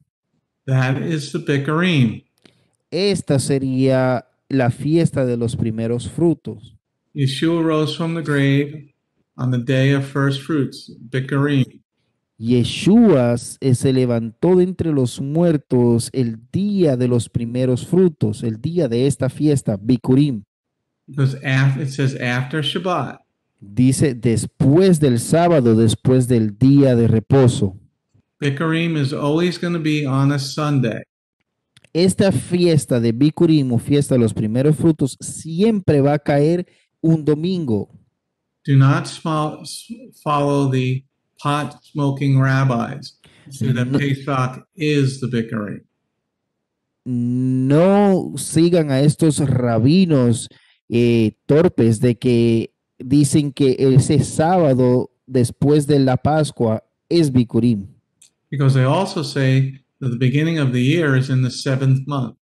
that is the Bikurim. esta sería la fiesta de los primeros frutos. Yeshua rose from the grave on the day of first fruits, Bikurim. Yeshua se levantó de entre los muertos el día de los primeros frutos, el día de esta fiesta, Bikurim. Because it says after Shabbat. Dice después del sábado, después del día de reposo. Bikurim is always going to be on a Sunday. Esta fiesta de Bikurim o fiesta de los primeros frutos siempre va a caer un domingo. Do not follow the pot smoking rabbis. So that No. Pesach is the Bikurim. No sigan a estos rabinos torpes de que dicen que ese sábado después de la Pascua es Bikurim. Because they also say that the beginning of the year is in the 7th month.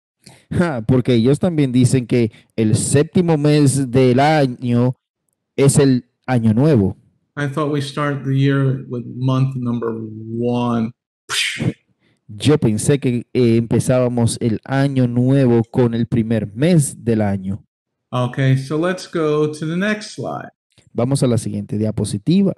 Porque ellos también dicen que el séptimo mes del año es el año nuevo. I thought we start the year with month number 1. Yo pensé que empezábamos el año nuevo con el primer mes del año. Okay, so let's go to the next slide. Vamos a la siguiente diapositiva.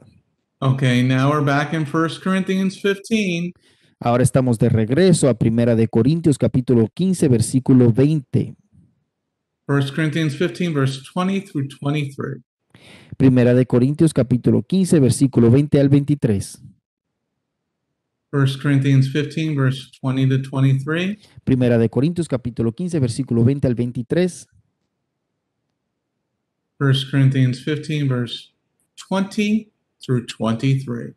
Okay, now we're back in 1 Corinthians 15. Ahora estamos de regreso a Primera de Corintios capítulo 15 versículo 20. 1 Corinthians 15, verse 20 through 23. Primera de Corintios capítulo 15 versículo 20 al 23. 1 Corinthians 15, verse 20 to 23. Primera de Corintios capítulo 15 versículo 20 al 23. 1 Corinthians 15, verse 20 through 23.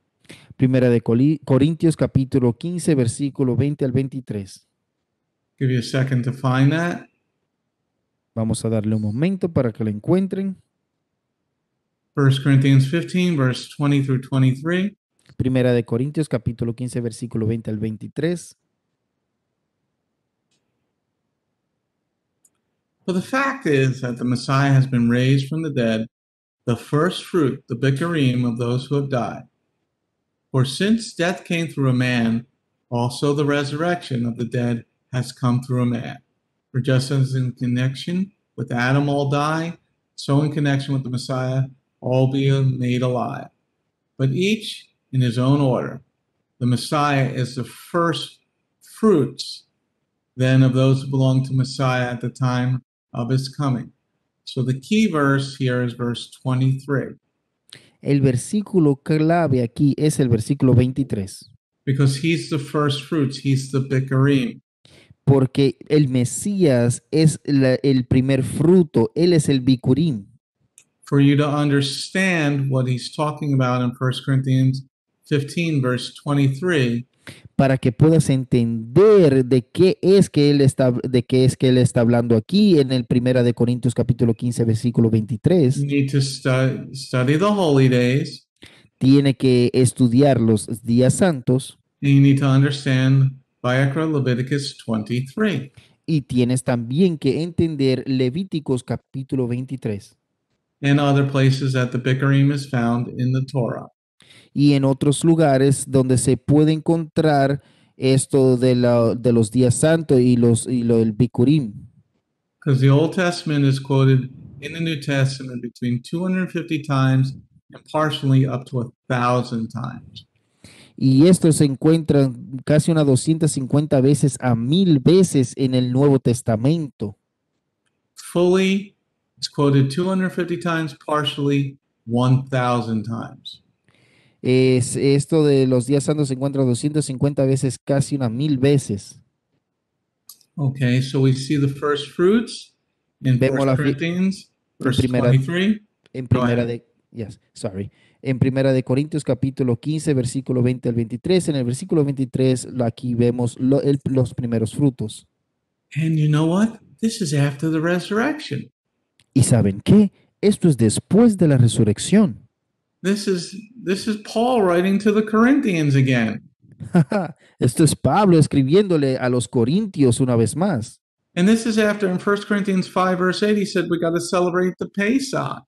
Primera de Corintios capítulo 15 versículo 20 al 23. Give you a second to find that. Vamos a darle un momento para que lo encuentren. 1 Corinthians 15, verse 20 through 23. Primera de Corintios capítulo 15 versículo 20 al 23. For the fact is that the Messiah has been raised from the dead, the first fruit, the Bikurim of those who have died. For since death came through a man, also the resurrection of the dead has come through a man. For just as in connection with Adam all die, so in connection with the Messiah all be made alive. But each in his own order. The Messiah is the first fruits then of those who belong to Messiah at the time of his coming. So the key verse here is verse 23. El versículo clave aquí es el versículo 23. Because he's the first fruits, he's the Bikurim. Porque el Mesías es el primer fruto, él es el Bikurim. For you to understand what he's talking about in 1 Corinthians 15, verse 23, para que puedas entender de qué es que él está hablando aquí en el Primera de Corintios capítulo 15 versículo You 23. need to study the holy days, Tiene que estudiar los días santos and you need to understand Vayikra Leviticus 23. y tienes también que entender Levíticos capítulo 23 And other places that the Bikurim is found in the Torah. y en otros lugares donde se puede encontrar esto de los días santos y lo del Bikurim. Because the Old Testament is quoted in the New Testament between 250 times and partially up to 1,000 times. Y esto se encuentra casi unas 250 veces a 1000 veces en el Nuevo Testamento. Fully, it's quoted 250 times, partially 1,000 times. Esto de los días santos se encuentra 250 veces, casi unas 1000 veces. Okay, so we see the first fruits in Vemos 1 Corinthians, verse primera- 23. En Go primera ahead. En primera de Corintios capítulo 15, versículo 20 al 23. En el versículo 23 aquí vemos los primeros frutos. And you know what? This is after the resurrection. ¿Y saben qué? Esto es después de la resurrección. This is Paul writing to the Corinthians again. Esto es Pablo escribiéndole a los corintios una vez más. And this is after in 1 Corinthians 5, verse 8, he said we got to celebrate the Pesach.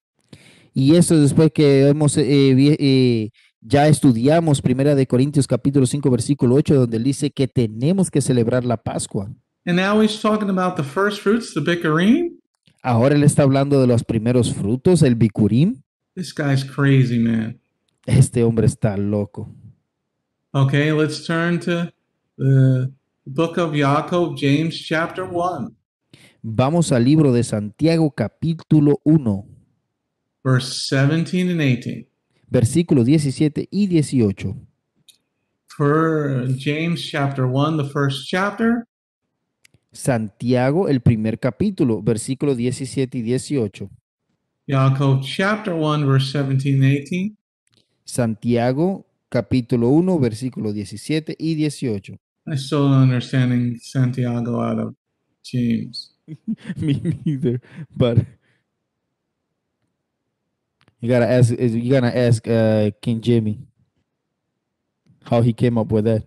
Y esto es después que ya estudiamos Primera de Corintios capítulo 5 versículo 8, donde él dice que tenemos que celebrar la Pascua. And now he's talking about the first fruits, the Bikurim. Ahora él está hablando de los primeros frutos, el Bikurim. This guy's crazy, man. Este hombre está loco. Okay, let's turn to the book of Yaakov, James chapter 1, Vamos al libro de Santiago capítulo 1, verse 17 and 18. versículos 17 y 18. For James chapter 1, the first chapter, Santiago, el primer capítulo, versículos 17 y 18. Yaakov chapter 1, verse 17 and 18. Santiago, capítulo 1, versículos 17 y 18. I still don't understanding Santiago out of James. Me neither, but you gotta ask King Jimmy how he came up with that.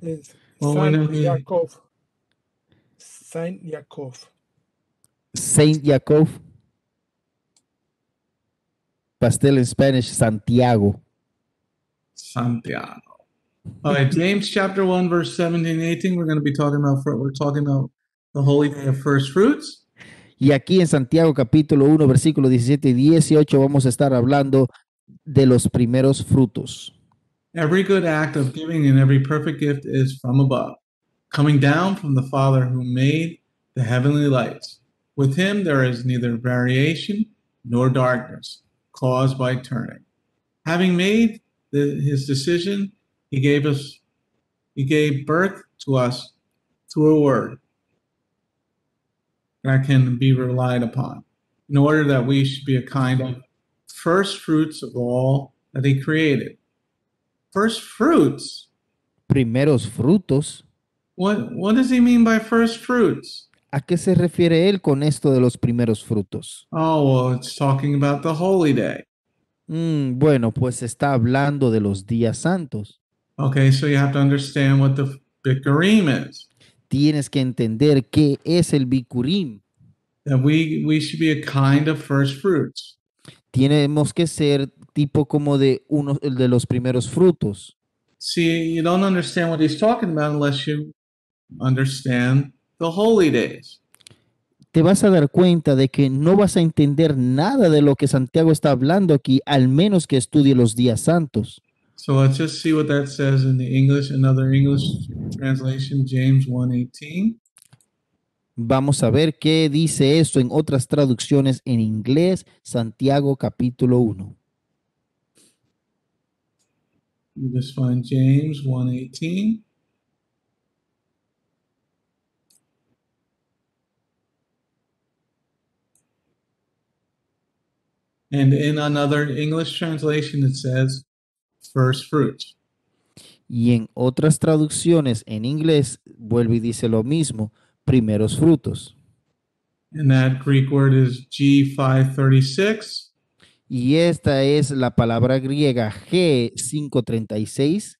Es Well, we San know he- Yaakov. Saint Yaakov. Saint Jacob. Pastel in Spanish, Santiago. Santiago. All right, James chapter 1, verse 17 and 18. We're talking about the holy day of first fruits. Y aquí en Santiago capítulo 1, versículos 17 y 18 vamos a estar hablando de los primeros frutos. Every good act of giving and every perfect gift is from above, coming down from the Father who made the heavenly lights. With him there is neither variation nor darkness caused by turning. Having made his decision, he gave birth to us through a word that can be relied upon, in order that we should be a kind of first fruits of all that he created. First fruits? Primeros frutos. What does he mean by first fruits? ¿A qué se refiere él con esto de los primeros frutos? Oh, well, it's talking about the holy day. Bueno, pues está hablando de los días santos. Okay, so you have to understand what the Bikurim is. Tienes que entender qué es el Bikurim. That we should be a kind of first fruits. Tenemos que ser tipo como de uno de los primeros frutos. See, you don't understand what he's talking about unless you understand the holy days. Te vas a dar cuenta de que no vas a entender nada de lo que Santiago está hablando aquí, al menos que estudie los días santos. So let's just see what that says in the English, another English translation, James 1:18. Vamos a ver qué dice esto en otras traducciones en inglés, Santiago capítulo 1. You just find James 1:18. And in another English translation, it says first fruits. Y en otras traducciones en inglés vuelve y dice lo mismo, primeros frutos. And that Greek word is G536. Y esta es la palabra griega G536.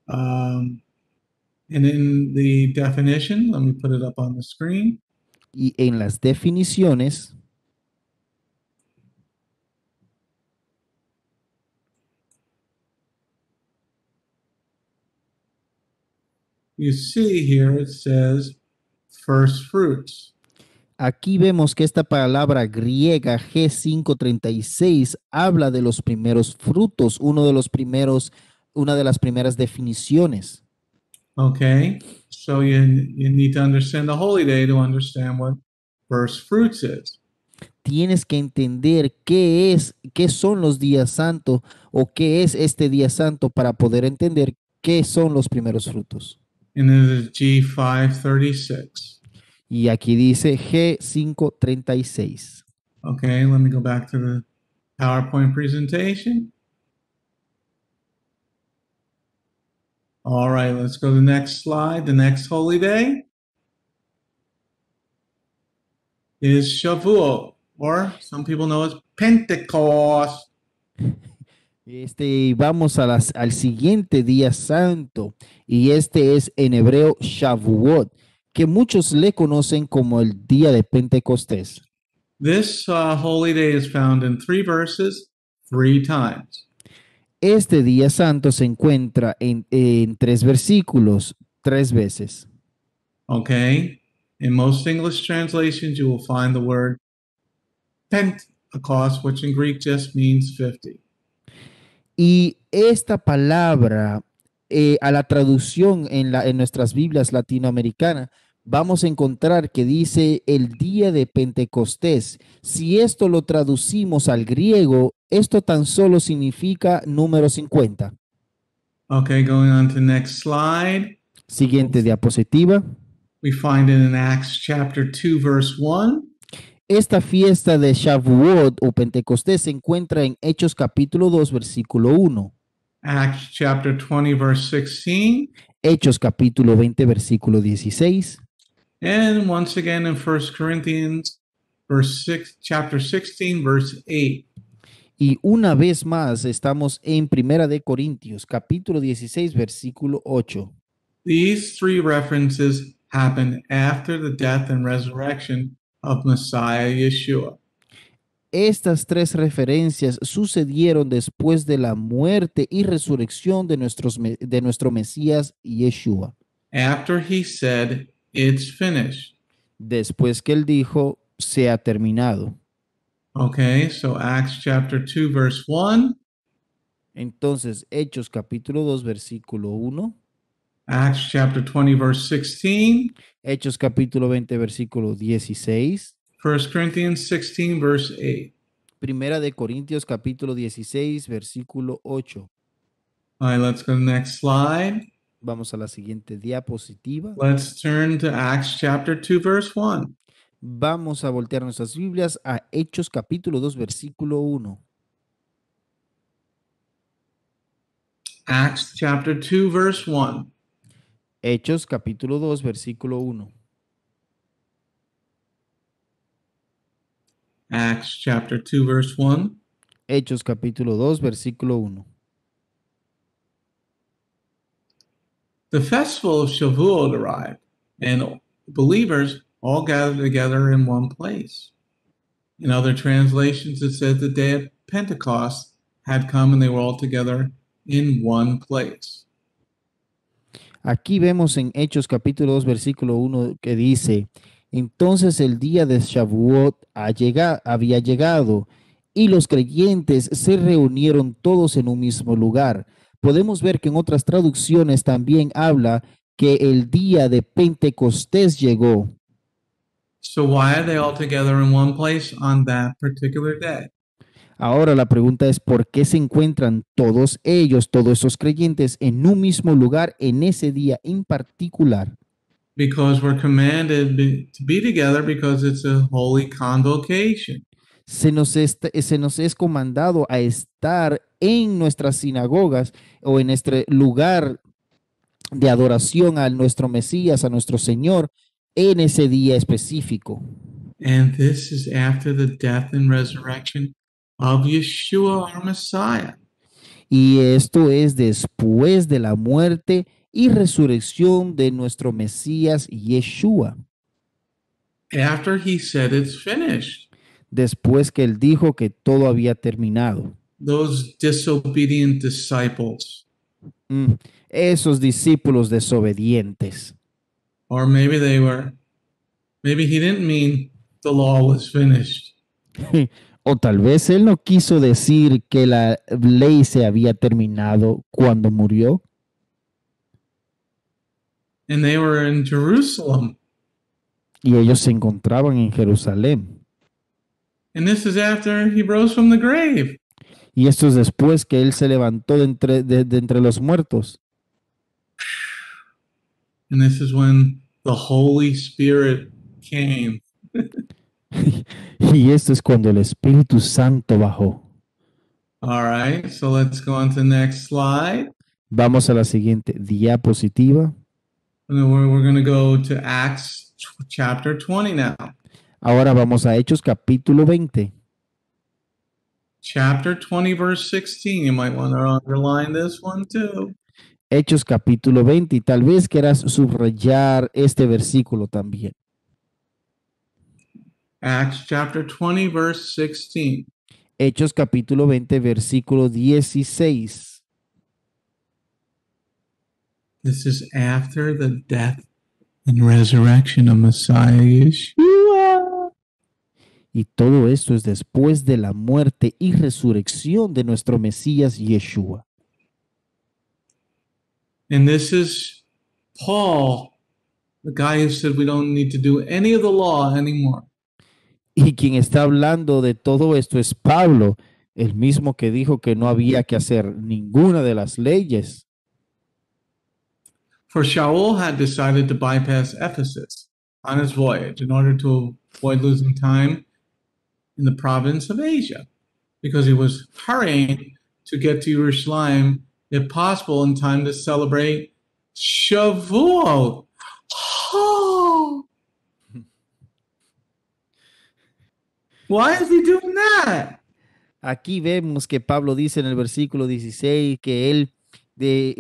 Um, and in the definition, let me put it up on the screen. Y en las definiciones, You see here it says first fruits. aquí vemos que esta palabra griega G536 habla de los primeros frutos, una de las primeras definiciones. Okay, so you need to understand the holy day to understand what first fruits is. Tienes que entender qué son los días santos o qué es este día santo para poder entender qué son los primeros frutos. And it is G536. Y aquí dice G536. Okay, let me go back to the PowerPoint presentation. All right, let's go to the next slide. The next holy day is Shavuot, or some people know as Pentecost. Vamos al siguiente día santo y este es en hebreo Shavuot, que muchos le conocen como el día de Pentecostés. This holy day is found in 3 verses, 3 times. Este día santo se encuentra en 3 versículos, 3 veces. Okay, in most English translations, you will find the word Pentecost, which in Greek just means 50. Y esta palabra, a la traducción en nuestras Biblias latinoamericanas, vamos a encontrar que dice el día de Pentecostés. Si esto lo traducimos al griego, esto tan solo significa número 50. Okay, going on to next slide. Siguiente diapositiva. We find it in Acts chapter 2, verse 1. Esta fiesta de Shavuot o Pentecostés se encuentra en Hechos capítulo 2, versículo 1. Acts chapter 20, verse 16. Hechos capítulo 20, versículo 16. And once again in 1 Corinthians chapter 16, verse 8. Y una vez más estamos en Primera de Corintios, capítulo 16, versículo 8. These 3 references happen after the death and resurrection of Messiah Yeshua. Estas 3 referencias sucedieron después de la muerte y resurrección de nuestro Mesías Yeshua. After he said, "It's finished." Después que él dijo, se ha terminado. Okay, so Acts chapter 2, verse 1. Entonces, Hechos capítulo 2, versículo 1. Acts chapter 20, verse 16. Hechos capítulo 20, versículo 16. 1 Corinthians 16, verse 8. Primera de Corintios capítulo 16, versículo 8. All right, let's go to the next slide. Vamos a la siguiente diapositiva. Let's turn to Acts chapter 2, verse 1. Vamos a voltear nuestras Biblias a Hechos capítulo 2, versículo 1. Acts chapter 2, verse 1. Hechos capítulo 2, versículo 1. Acts chapter 2, verse 1. Hechos capítulo 2, versículo 1. The festival of Shavuot arrived, and believers all gathered together in one place. In other translations, it says the day of Pentecost had come and they were all together in one place. Aquí vemos en Hechos capítulo 2, versículo 1 que dice, entonces el día de Shavuot había llegado y los creyentes se reunieron todos en un mismo lugar. Podemos ver que en otras traducciones también habla que el día de Pentecostés llegó. So why are they all together in one place on that particular day? Ahora la pregunta es, ¿por qué se encuentran todos ellos, todos esos creyentes, en un mismo lugar en ese día en particular? Because we're commanded to be together because it's a holy convocation. se nos es comandado a estar en nuestras sinagogas o en este lugar de adoración a nuestro Mesías, a nuestro Señor, en ese día específico. And this is after the death and resurrection of Yeshua, our Messiah. Y esto es después de la muerte y resurrección de nuestro Mesías Yeshua. After he said it's finished. Después que él dijo que todo había terminado. Those disobedient disciples, Esos discípulos desobedientes. or maybe he didn't mean the law was finished. O tal vez él no quiso decir que la ley se había terminado cuando murió. And they were in Jerusalem. Y ellos se encontraban en Jerusalén. And this is after he rose from the grave. Y esto es después que él se levantó de entre los muertos. And this is when the Holy Spirit came. Y esto es cuando el Espíritu Santo bajó. All right, so let's go on to the next slide. Vamos a la siguiente diapositiva. And we're going to go to Acts chapter 20 now. Ahora vamos a Hechos capítulo 20. Chapter 20, verse 16. You might want to underline this one too. Hechos capítulo 20. Y tal vez quieras subrayar este versículo también. Acts chapter 20, verse 16. Hechos capítulo 20, versículo 16. This is after the death and resurrection of Messiah Yeshua. Y todo esto es después de la muerte y resurrección de nuestro Mesías Yeshua. And this is Paul, the guy who said we don't need to do any of the law anymore. Y quien está hablando de todo esto es Pablo, el mismo que dijo que no había que hacer ninguna de las leyes. For Shaul had decided to bypass Ephesus on his voyage in order to avoid losing time in the province of Asia, because he was hurrying to get to Jerusalem, if possible, in time to celebrate Shavuot. Oh. Why is he doing that? Aquí vemos que Pablo dice en el versículo 16 que él se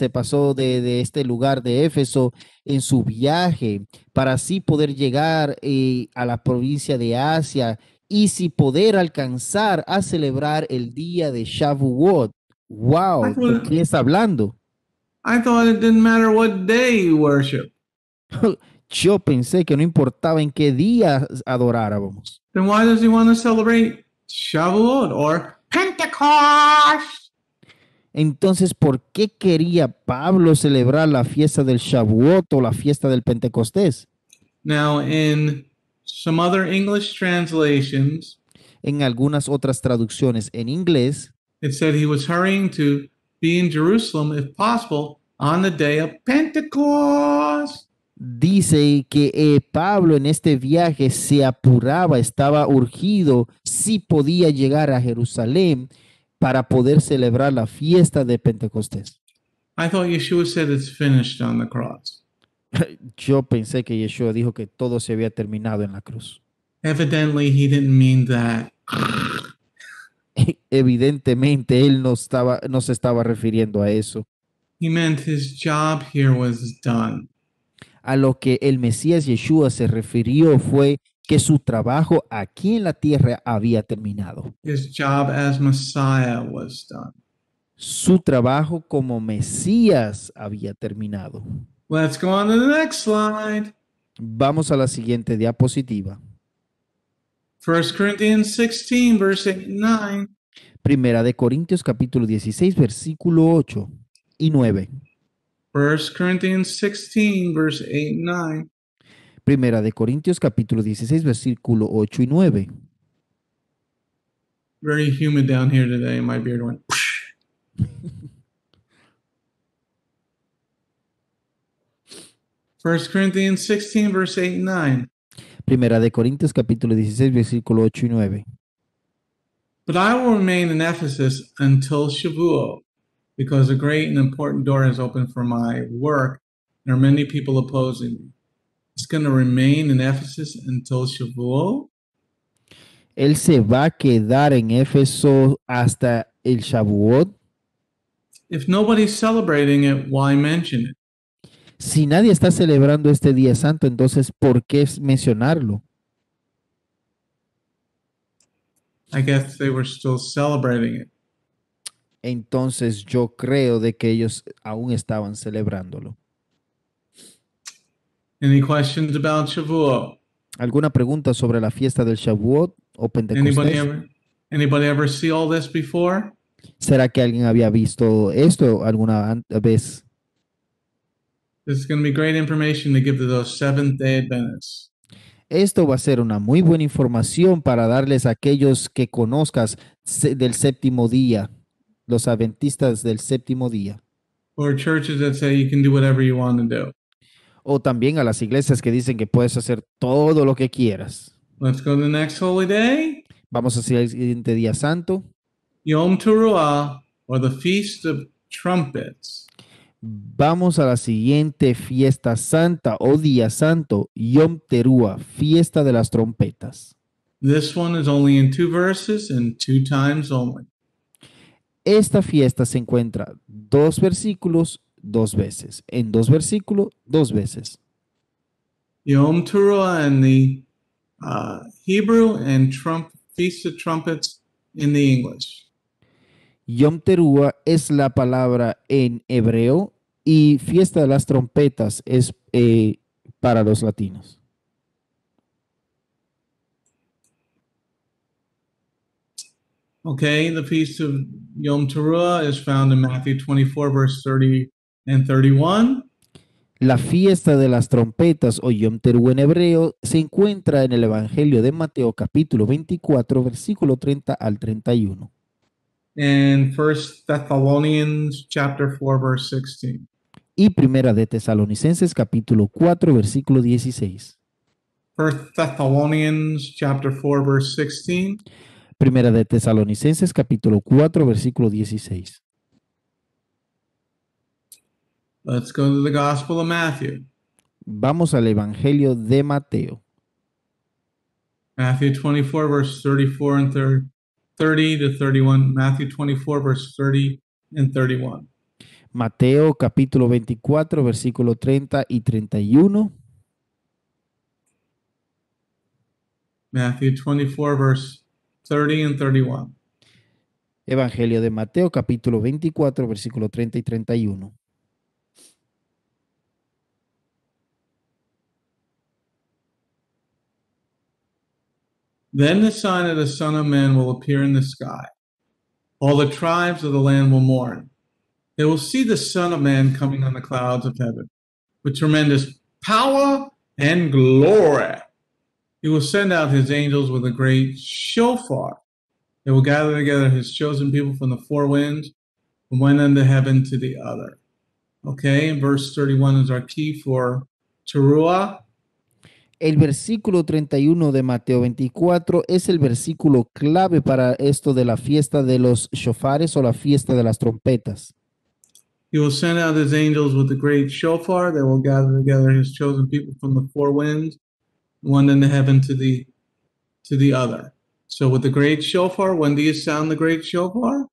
pasó de este lugar de Éfeso en su viaje para así poder llegar a la provincia de Asia y si poder alcanzar a celebrar el día de Shavuot. Wow, ¿de qué está hablando? I thought it didn't matter what day you worship. Yo pensé que no importaba en qué día adoráramos. Then why does he want to celebrate Shavuot or Pentecost? Entonces, ¿por qué quería Pablo celebrar la fiesta del Shavuot o la fiesta del Pentecostés? Now, in some other English translations, En algunas otras traducciones en inglés, it said he was hurrying to be in Jerusalem, if possible, on the day of Pentecost. dice que Pablo en este viaje se apuraba, estaba urgido, si podía llegar a Jerusalén para poder celebrar la fiesta de Pentecostés. I thought Yeshua said it's finished on the cross. Yo pensé que Yeshua dijo que todo se había terminado en la cruz. Evidently, he didn't mean that. Evidentemente, él no se estaba refiriendo a eso. He meant his job here was done. A lo que el Mesías Yeshua se refirió fue que su trabajo aquí en la tierra había terminado. His job as Messiah was done. Su trabajo como Mesías había terminado. Let's go on to the next slide. Vamos a la siguiente diapositiva. 1 Corinthians 16, verse 8 and 9. Primera de Corintios capítulo 16, versículo 8 y 9. 1 Corinthians 16, verse 8 and 9. Primera de Corintios capítulo 16, versículo 8 y 9. Very humid down here today. My beard went. First Corinthians 16, verse 8 and 9. Primera de Corintios capítulo 16, versículo 8 y 9. But I will remain in Ephesus until Shavuot, because a great and important door has opened for my work. There are many people opposing me. It's going to remain in Ephesus until Shavuot. Él se va a quedar en Éfeso hasta el Shavuot. If nobody's celebrating it, why mention it? Si nadie está celebrando este día santo, entonces, ¿por qué mencionarlo? I guess they were still celebrating it. Entonces, yo creo de que ellos aún estaban celebrándolo. Any questions about Shavuot? ¿Alguna pregunta sobre la fiesta del Shavuot o Anybody Pentecostés? ever see all this before? ¿Será que alguien había visto esto alguna vez? This is going to be great information to give to those Seventh-day Adventists. Esto va a ser una muy buena información para darles a aquellos que conozcas del séptimo día, los adventistas del séptimo día, Or churches that say you can do whatever you want to do. o también a las iglesias que dicen que puedes hacer todo lo que quieras. Let's go to the next holy day. Vamos hacia el siguiente día santo. Yom Teruah, or the Feast of Trumpets. Vamos a la siguiente fiesta santa o día santo, Yom Teruah, fiesta de las trompetas. This one is only in 2 verses and 2 times only. Esta fiesta se encuentra 2 versículos, 2 veces. En 2 versículos, 2 veces. Yom Teruah in the Hebrew and Feast of Trumpets in the English. Yom Teruah es la palabra en hebreo y fiesta de las trompetas es para los latinos. Okay, the Feast of Yom Teruah is found in Matthew 24, verse 30 and 31. La fiesta de las trompetas o Yom Teruah en hebreo se encuentra en el Evangelio de Mateo capítulo 24, versículo 30 al 31. And 1 Thessalonians chapter 4, verse 16. Y Primera de Tesalonicenses capítulo 4, versículo 16. 1 Thessalonians chapter 4, verse 16. Primera de Tesalonicenses capítulo 4, versículo 16. Let's go to the Gospel of Matthew. Vamos al Evangelio de Mateo. Matthew 24, verse 34 and 30 to 31. Matthew 24, verse 30 and 31. Mateo capítulo 24, versículo 30 y 31. Matthew 24, verse 30 and 31. Evangelio de Mateo capítulo 24, versículo 30 y 31. Then the sign of the Son of Man will appear in the sky. All the tribes of the land will mourn. They will see the Son of Man coming on the clouds of heaven with tremendous power and glory. He will send out his angels with a great shofar. They will gather together his chosen people from the 4 winds, from one end of heaven to the other. Okay, and verse 31 is our key for Teruah. El versículo 31 de Mateo 24 es el versículo clave para esto de la fiesta de los shofares o la fiesta de las trompetas. He will send out his angels with a great shofar. They will gather together his chosen people from the 4 winds, one in the heaven to the other. So with the great shofar, when do you sound the great shofar?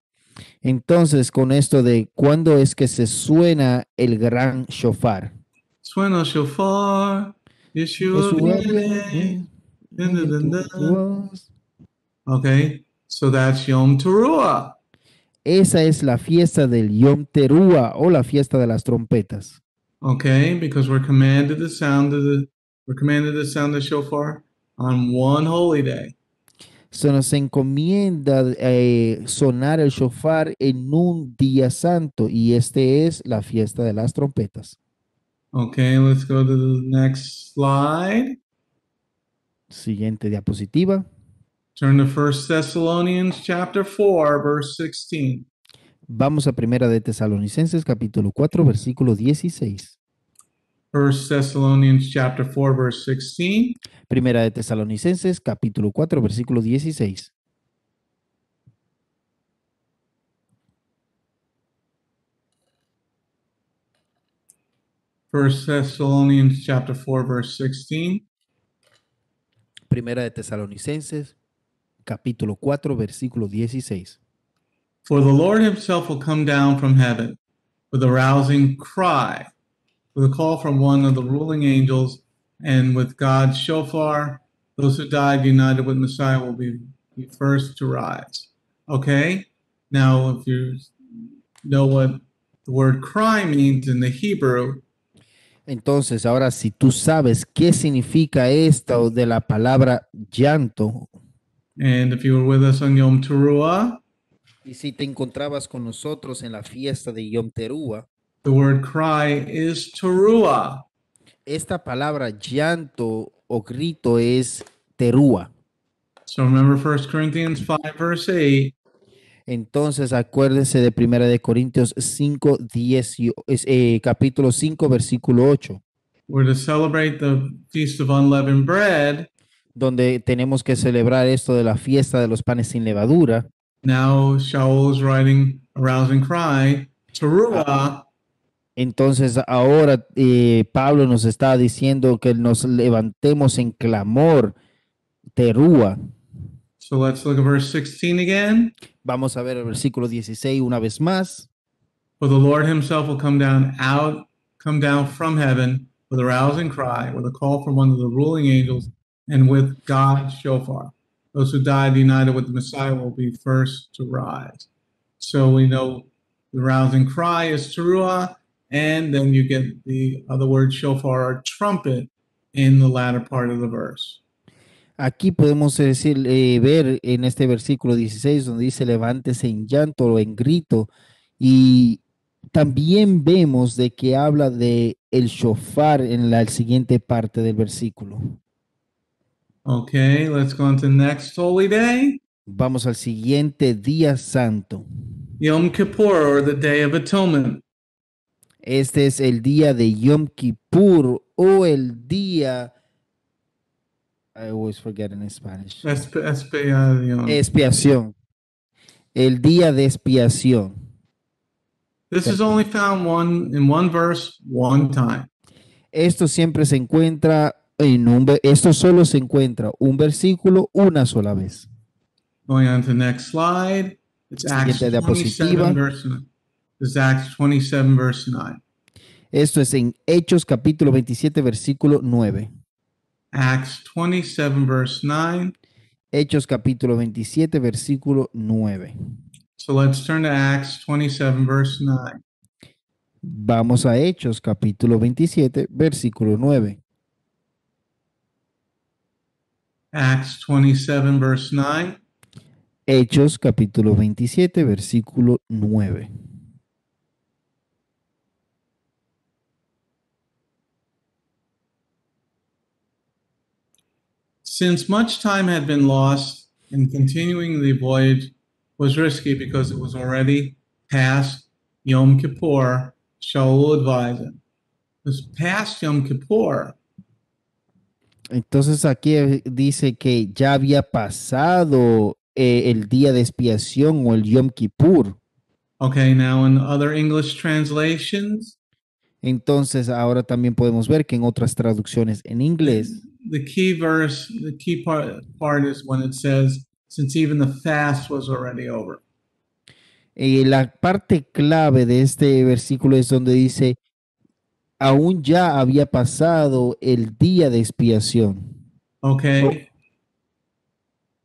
Entonces, con esto de cuándo es que se suena el gran shofar. Suena el shofar, Yeshua viene. Dun, dun, dun, dun. Okay, so that's Yom Teruah. Esa es la fiesta del Yom Teruah o la fiesta de las trompetas. Okay, because we're commanded to sound the shofar on one holy day. Se nos encomienda sonar el shofar en un día santo y este es la fiesta de las trompetas. Okay, let's go to the next slide. Siguiente diapositiva. Turn to 1 Thessalonians chapter 4, verse 16. Vamos a Primera de Tesalonicenses capítulo 4 versículo 16. First Thessalonians chapter 4, verse 16. Primera de Tesalonicenses, capítulo 4, versículo 16. First Thessalonians chapter 4, verse 16. Primera de Tesalonicenses, capítulo 4, versículo 16. For the Lord himself will come down from heaven with a rousing cry, with a call from one of the ruling angels, and with God's shofar. Those who died united with Messiah will be first to rise. Okay? Now, if you know what the word cry means in the Hebrew, Entonces, ahora si tú sabes qué significa esto de la palabra llanto, and if you were with us on Yom Teruah, y si te encontrabas con nosotros en la fiesta de Yom Teruah, the word cry is teruah. esta palabra llanto o grito es teruah. So remember 1 Corinthians 5, verse 8. Entonces, acuérdense de 1 Corintios 5, capítulo 5, versículo 8, We're to celebrate the Feast of Unleavened Bread. donde tenemos que celebrar esto de la fiesta de los panes sin levadura. Now Shaul is writing a rousing cry, teruah, Entonces, ahora Pablo nos está diciendo que nos levantemos en clamor, teruah. So let's look at verse 16 again. Vamos a ver el versículo 16 una vez más. For the Lord himself will come down from heaven with a rousing cry, with a call from one of the ruling angels, and with God's shofar. Those who died united with the Messiah will be first to rise. So we know the rousing cry is teruah, and then you get the other word shofar or trumpet in the latter part of the verse. Aquí podemos decir, ver en este versículo 16 donde dice levántese en llanto o en grito, y también vemos de que habla de el shofar en la siguiente parte del versículo. Okay, let's go on to the next holy day, Vamos al siguiente día santo. Yom Kippur, or the Day of Atonement. Este es el día de Yom Kippur o el día, I always forget in Spanish. Expiación. El día de expiación. This is only found in one verse, one time. Esto siempre se encuentra esto solo se encuentra un versículo una sola vez. Going on to the next slide. It's Acts Siguiente diapositiva. 27, verse 9. It's Acts 27, verse 9. Esto es en Hechos capítulo 27, versículo 9. Acts 27, verse 9. Hechos capítulo 27, versículo 9. So let's turn to Acts 27, verse 9. Vamos a Hechos capítulo 27, versículo 9. Acts 27, verse 9. Hechos capítulo 27, versículo 9. Since much time had been lost and continuing the voyage was risky because it was already past Yom Kippur, Shaul advised him. It was past Yom Kippur. Entonces aquí dice que ya había pasado el día de expiación o el Yom Kippur. Okay, now in other English translations, Entonces ahora también podemos ver que en otras traducciones en inglés, the key part is when it says, since even the fast was already over. la parte clave de este versículo es donde dice, aún ya había pasado el día de expiación. Okay.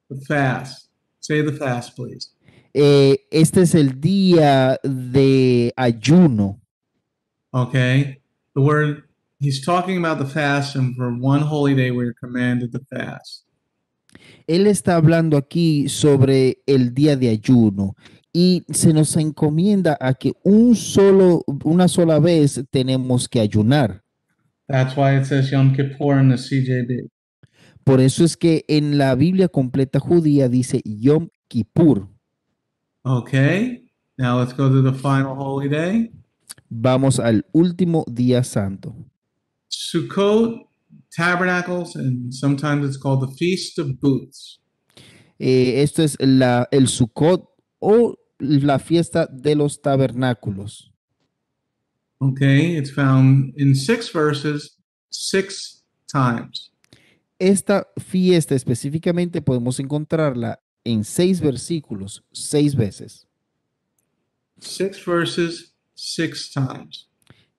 The fast. Say the fast, please. Este es el día de ayuno. Okay. The word, he's talking about the fast, and for one holy day we are commanded to fast. Él está hablando aquí sobre el día de ayuno y se nos encomienda a que una sola vez tenemos que ayunar. That's why it says Yom Kippur in the CJB. Por eso es que en la Biblia completa judía dice Yom Kippur. Okay. Now let's go to the final holy day. Vamos al último día santo. Sukkot, Tabernacles, and sometimes it's called the Feast of Booths. Esto es el Sukkot o la fiesta de los tabernáculos. Okay, it's found in 6 verses 6 times. Esta fiesta específicamente podemos encontrarla en 6 versículos, 6 veces. 6 verses 6 times.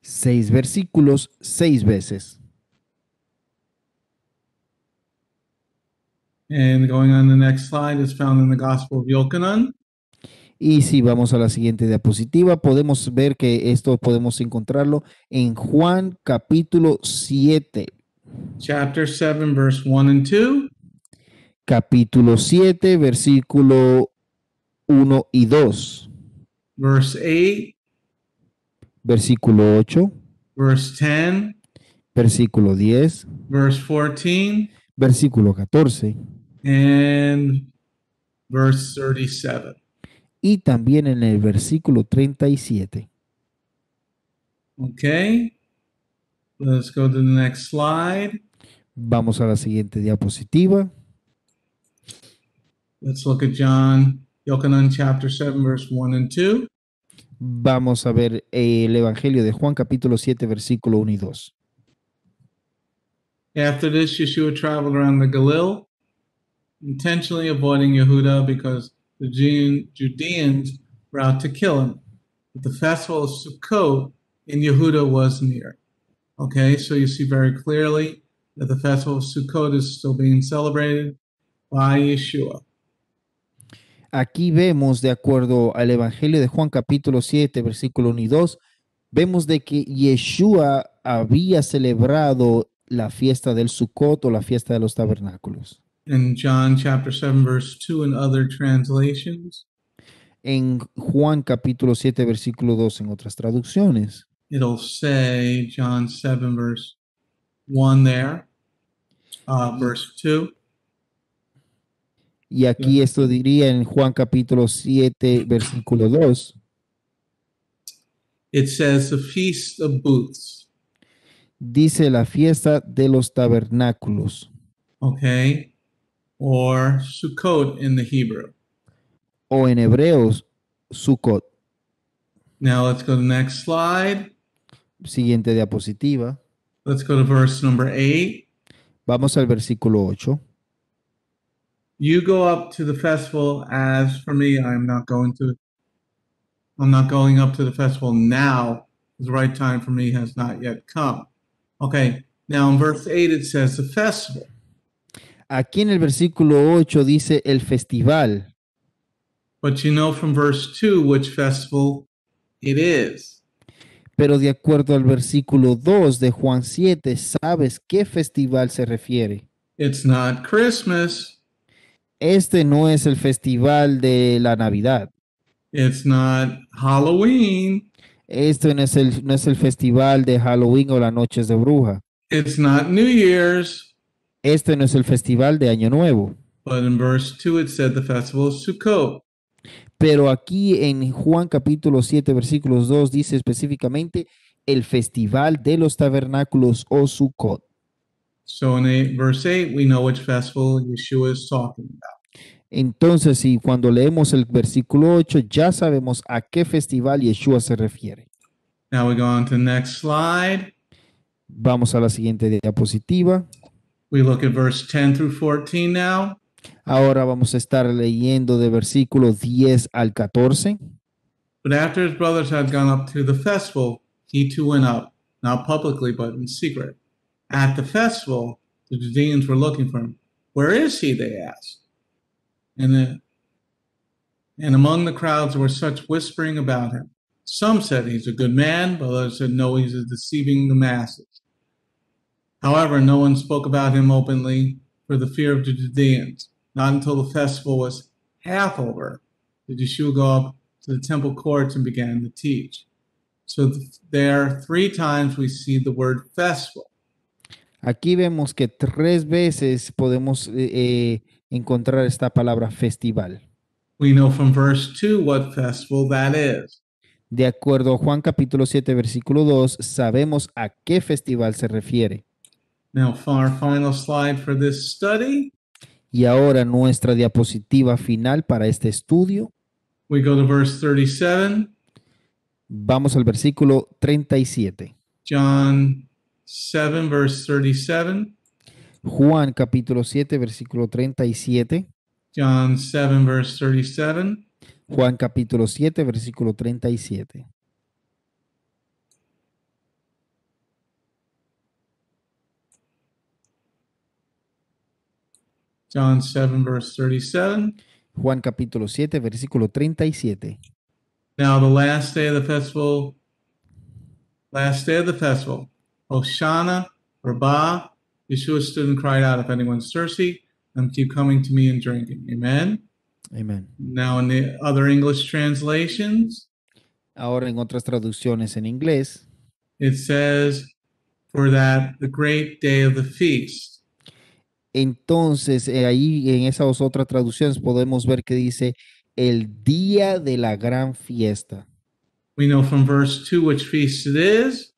6 versículos, 6 veces. And going on the next slide is found in the Gospel of Yochanan. Y si vamos a la siguiente diapositiva, podemos ver que esto podemos encontrarlo en Juan capítulo 7. Chapter 7, verse 1 and 2. Capítulo 7, versículo 1 y 2. Verse 8, Versículo 8, verse 10, versículo 10, verse 14, versículo 14 and verse 37. y también en el versículo 37. Okay, let's go to the next slide. Vamos a la siguiente diapositiva. Let's look at Yochanan chapter 7, verse 1 and 2. Vamos a ver el Evangelio de Juan capítulo 7, versículo 1 y 2. After this, Yeshua traveled around the Galilee, intentionally avoiding Yehuda because the Judeans were out to kill him. But the festival of Sukkot in Yehuda was near. Okay, so you see very clearly that the festival of Sukkot is still being celebrated by Yeshua. Aquí vemos, de acuerdo al Evangelio de Juan capítulo 7, versículo 1 y 2, vemos de que Yeshua había celebrado la fiesta del Sukkot o la fiesta de los tabernáculos. In John chapter 7, verse 2 and other translations, En Juan capítulo 7, versículo 2 en otras traducciones. it'll say John 7, verse 1 there, verse 2. Y aquí esto diría en Juan capítulo 7, versículo 2. It says the Feast of Booths. Dice la fiesta de los tabernáculos. Okay, or Sukkot in the Hebrew. O en hebreos, Sukkot. Now let's go to the next slide. Siguiente diapositiva. Let's go to verse number 8. Vamos al versículo 8. You go up to the festival. As for me, I'm not going up to the festival now. The right time for me has not yet come. Okay, now in verse 8 it says the festival. Aquí en el versículo 8 dice el festival. But you know from verse 2 which festival it is. Pero de acuerdo al versículo 2 de Juan 7, ¿sabes qué festival se refiere? It's not Christmas. Este no es el festival de la Navidad. It's not Halloween. Este no es el festival de Halloween o las noches de bruja. It's not New Year's. Este no es el festival de Año Nuevo. But in verse 2 it said the festival of Sukkot. Pero aquí en Juan capítulo 7, versículos 2 dice específicamente el festival de los tabernáculos o Sukkot. So in verse 8 we know which festival Yeshua is talking about. Entonces, si cuando leemos el versículo 8, ya sabemos a qué festival Yeshua se refiere. Now we go on to the next slide. Vamos a la siguiente diapositiva. We look at verse 10 through 14 now. Ahora vamos a estar leyendo de versículo 10 al 14. But after his brothers had gone up to the festival, he too went up, not publicly, but in secret. At the festival, the Judeans were looking for him. Where is he? They asked. And among the crowds there was such whispering about him. Some said he's a good man, but others said no, he's deceiving the masses. However, no one spoke about him openly for the fear of the Judeans. Not until the festival was half over did Yeshua go up to the temple courts and began to teach. So there 3 times we see the word festival. Aquí vemos que 3 veces podemos encontrar esta palabra festival. We know from verse 2 what festival that is. De acuerdo a Juan capítulo 7, versículo 2, sabemos a qué festival se refiere. Now, for our final slide for this study, Y ahora nuestra diapositiva final para este estudio. we go to verse 37, Vamos al versículo 37. John 7, verse 37, Juan capítulo 7, versículo 37. John 7, verse 37. Juan capítulo 7, versículo 37. John 7, verse 37. Juan capítulo 7, versículo 37. Now, the last day of the festival, Hoshana, Rabbah, Yeshua stood and cried out, if anyone's thirsty, let keep coming to me and drinking. Amen. Amén. Now, in the other English translations, Ahora en otras traducciones en inglés, it says, for that the great day of the feast. entonces ahí en esas otras traducciones podemos ver que dice el día de la gran fiesta. We know from verse 2 which feast it is.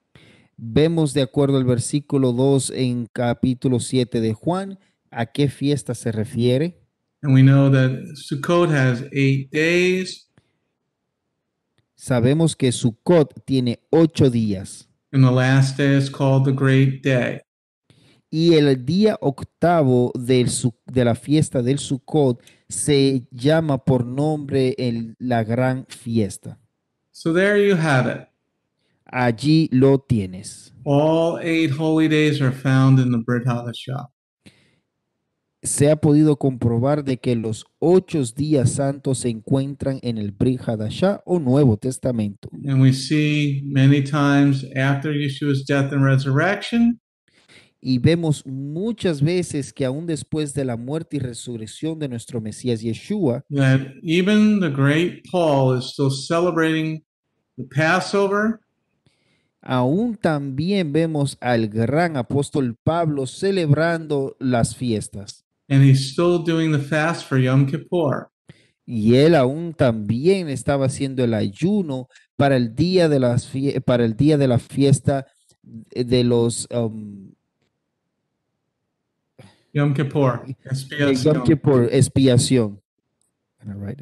Vemos de acuerdo al versículo 2 en capítulo 7 de Juan a qué fiesta se refiere. And we know that Sukkot has 8 days. Sabemos que Sukkot tiene 8 días And the last day is called the great day. y el día octavo de la fiesta del Sukkot se llama por nombre la gran fiesta. So there you have it. Allí lo tienes. All 8 holy days are found in the Brit Hadashah. Se ha podido comprobar de que los 8 días santos se encuentran en el Brit Hadashah o Nuevo Testamento. And we see many times after Yeshua's death and resurrection, Y vemos muchas veces que aún después de la muerte y resurrección de nuestro Mesías Yeshua, that even the great Paul is still celebrating the Passover, aún también vemos al gran apóstol Pablo celebrando las fiestas. and he's still doing the fast for Yom Kippur. Y él aún también estaba haciendo el ayuno para el día de la fiesta de los Yom Kippur. Yom Kippur, expiación.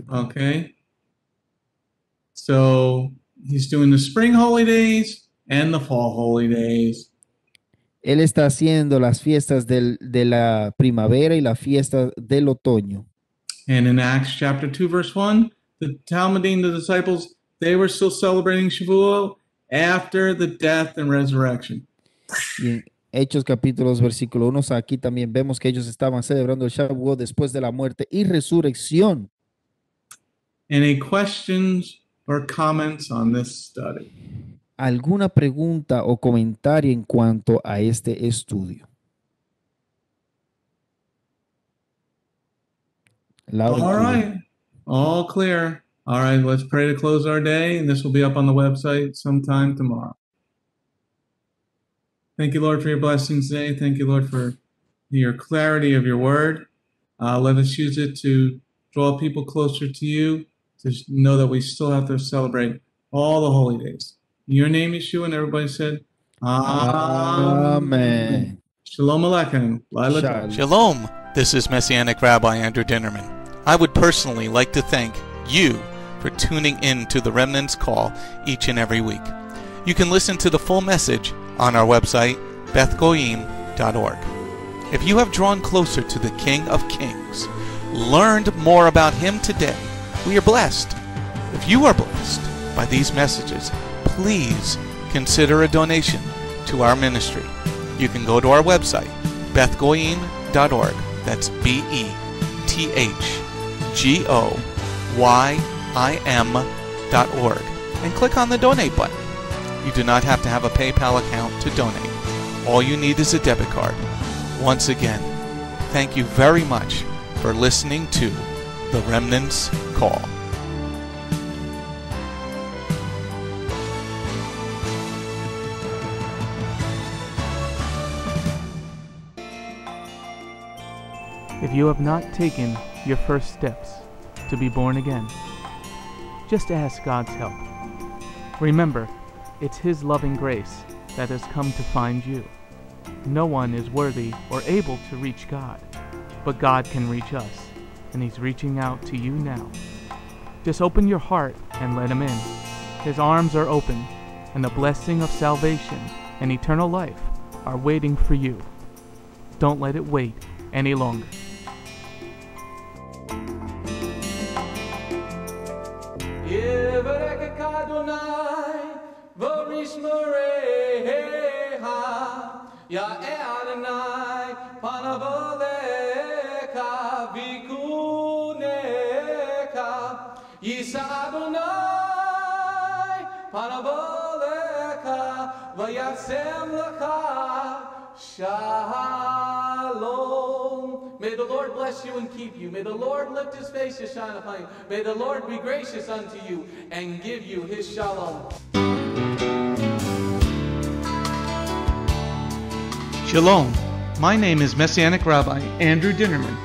Okay. So he's doing the spring holy days and the fall holy days. Él está haciendo las fiestas de la primavera y la fiesta del otoño. And in Acts chapter 2, verse 1, the Talmudim, the disciples, they were still celebrating Shavuot after the death and resurrection. Y en Hechos capítulo 2, versículo 1, aquí también vemos que ellos estaban celebrando el Shavuot después de la muerte y resurrección. Any questions or comments on this study? ¿Alguna pregunta o comentario en cuanto a este estudio? All right. All clear. All right, let's pray to close our day, and this will be up on the website sometime tomorrow. Thank you, Lord, for your blessings today. Thank you, Lord, for your clarity of your word. Let us use it to draw people closer to you, to know that we still have to celebrate all the holy days. In your name, Yeshua, and everybody said, Amen. Shalom Aleichem. Laila tov. Shalom. This is Messianic Rabbi Andrew Dinnerman. I would personally like to thank you for tuning in to the Remnant's Call each and every week. You can listen to the full message on our website, bethgoyim.org. If you have drawn closer to the King of Kings, learned more about him today, we are blessed. If you are blessed by these messages, please consider a donation to our ministry. You can go to our website, bethgoyim.org. That's BETHGOYIM.org, and click on the donate button. You do not have to have a PayPal account to donate. All you need is a debit card. Once again, thank you very much for listening to The Remnant's Call. If you have not taken your first steps to be born again, just ask God's help. Remember, it's His loving grace that has come to find you. No one is worthy or able to reach God, but God can reach us, and He's reaching out to you now. Just open your heart and let Him in. His arms are open, and the blessing of salvation and eternal life are waiting for you. Don't let it wait any longer. Shalom. May the Lord bless you and keep you. May the Lord lift His face to shine upon you. May the Lord be gracious unto you and give you His shalom. Shalom. My name is Messianic Rabbi Andrew Dinnerman,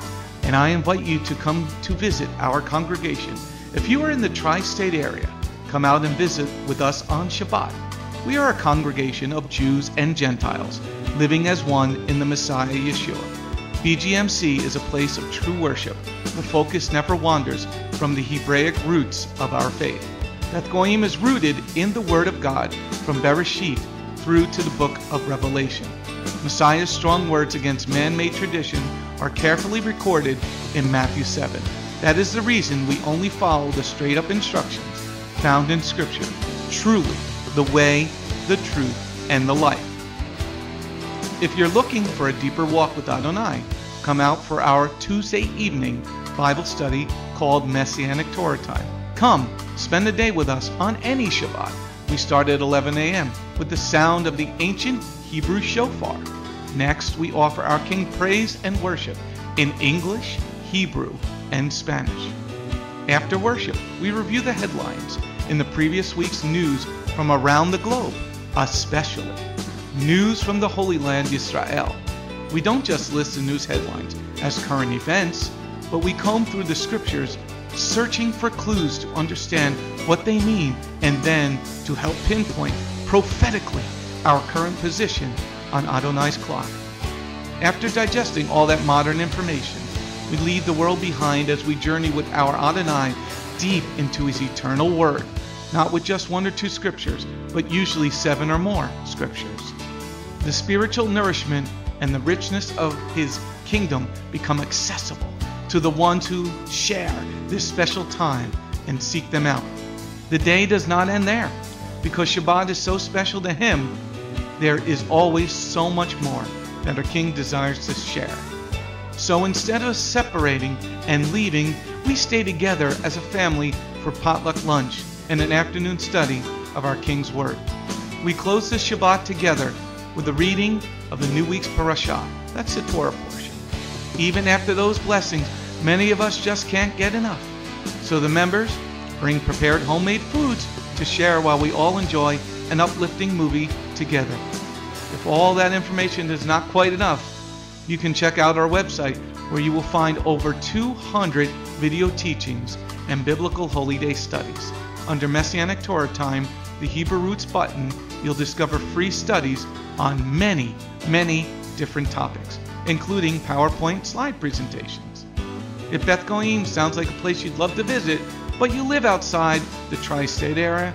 and I invite you to come to visit our congregation. If you are in the tri-state area, come out and visit with us on Shabbat. We are a congregation of Jews and Gentiles, living as one in the Messiah Yeshua. BGMC is a place of true worship. The focus never wanders from the Hebraic roots of our faith. Beth Goyim is rooted in the Word of God from Bereshit through to the book of Revelation. Messiah's strong words against man-made tradition are carefully recorded in Matthew 7. That is the reason we only follow the straight-up instructions found in Scripture. Truly, the way, the truth, and the life. If you're looking for a deeper walk with Adonai, come out for our Tuesday evening Bible study called Messianic Torah Time. Come, spend a day with us on any Shabbat. We start at 11 a.m. with the sound of the ancient Hebrew shofar. Next, we offer our King praise and worship in English, Hebrew, and Spanish. After worship, we review the headlines in the previous week's news from around the globe, especially news from the Holy Land, Israel. We don't just list the news headlines as current events, but we comb through the scriptures, searching for clues to understand what they mean and then to help pinpoint prophetically our current position on Adonai's clock. After digesting all that modern information, we leave the world behind as we journey with our Adonai deep into His eternal Word, not with just 1 or 2 scriptures, but usually 7 or more scriptures. The spiritual nourishment and the richness of His kingdom become accessible to the ones who share this special time and seek them out. The day does not end there. Because Shabbat is so special to Him, there is always so much more that our King desires to share. So instead of separating and leaving, we stay together as a family for potluck lunch and an afternoon study of our King's Word. We close the Shabbat together with the reading of the new week's parashah. That's the Torah portion. Even after those blessings, many of us just can't get enough. So the members bring prepared homemade foods to share while we all enjoy an uplifting movie together. If all that information is not quite enough, you can check out our website where you will find over 200 video teachings and biblical holy day studies. Under Messianic Torah Time, the Hebrew Roots button, you'll discover free studies on many, many different topics, including PowerPoint slide presentations. If Beth Goyim sounds like a place you'd love to visit, but you live outside the tri-state area,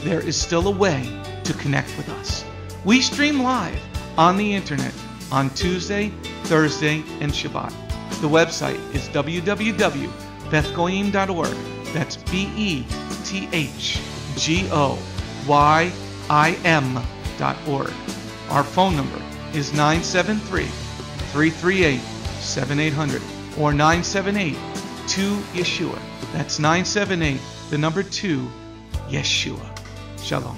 there is still a way to connect with us. We stream live on the internet on Tuesday, Thursday, and Shabbat. The website is www.bethgoyim.org. That's BETHGOYIM.org. Our phone number is 973-338-7800 or 978-2-YESHUA. That's 978, the number 2, Yeshua. Shalom.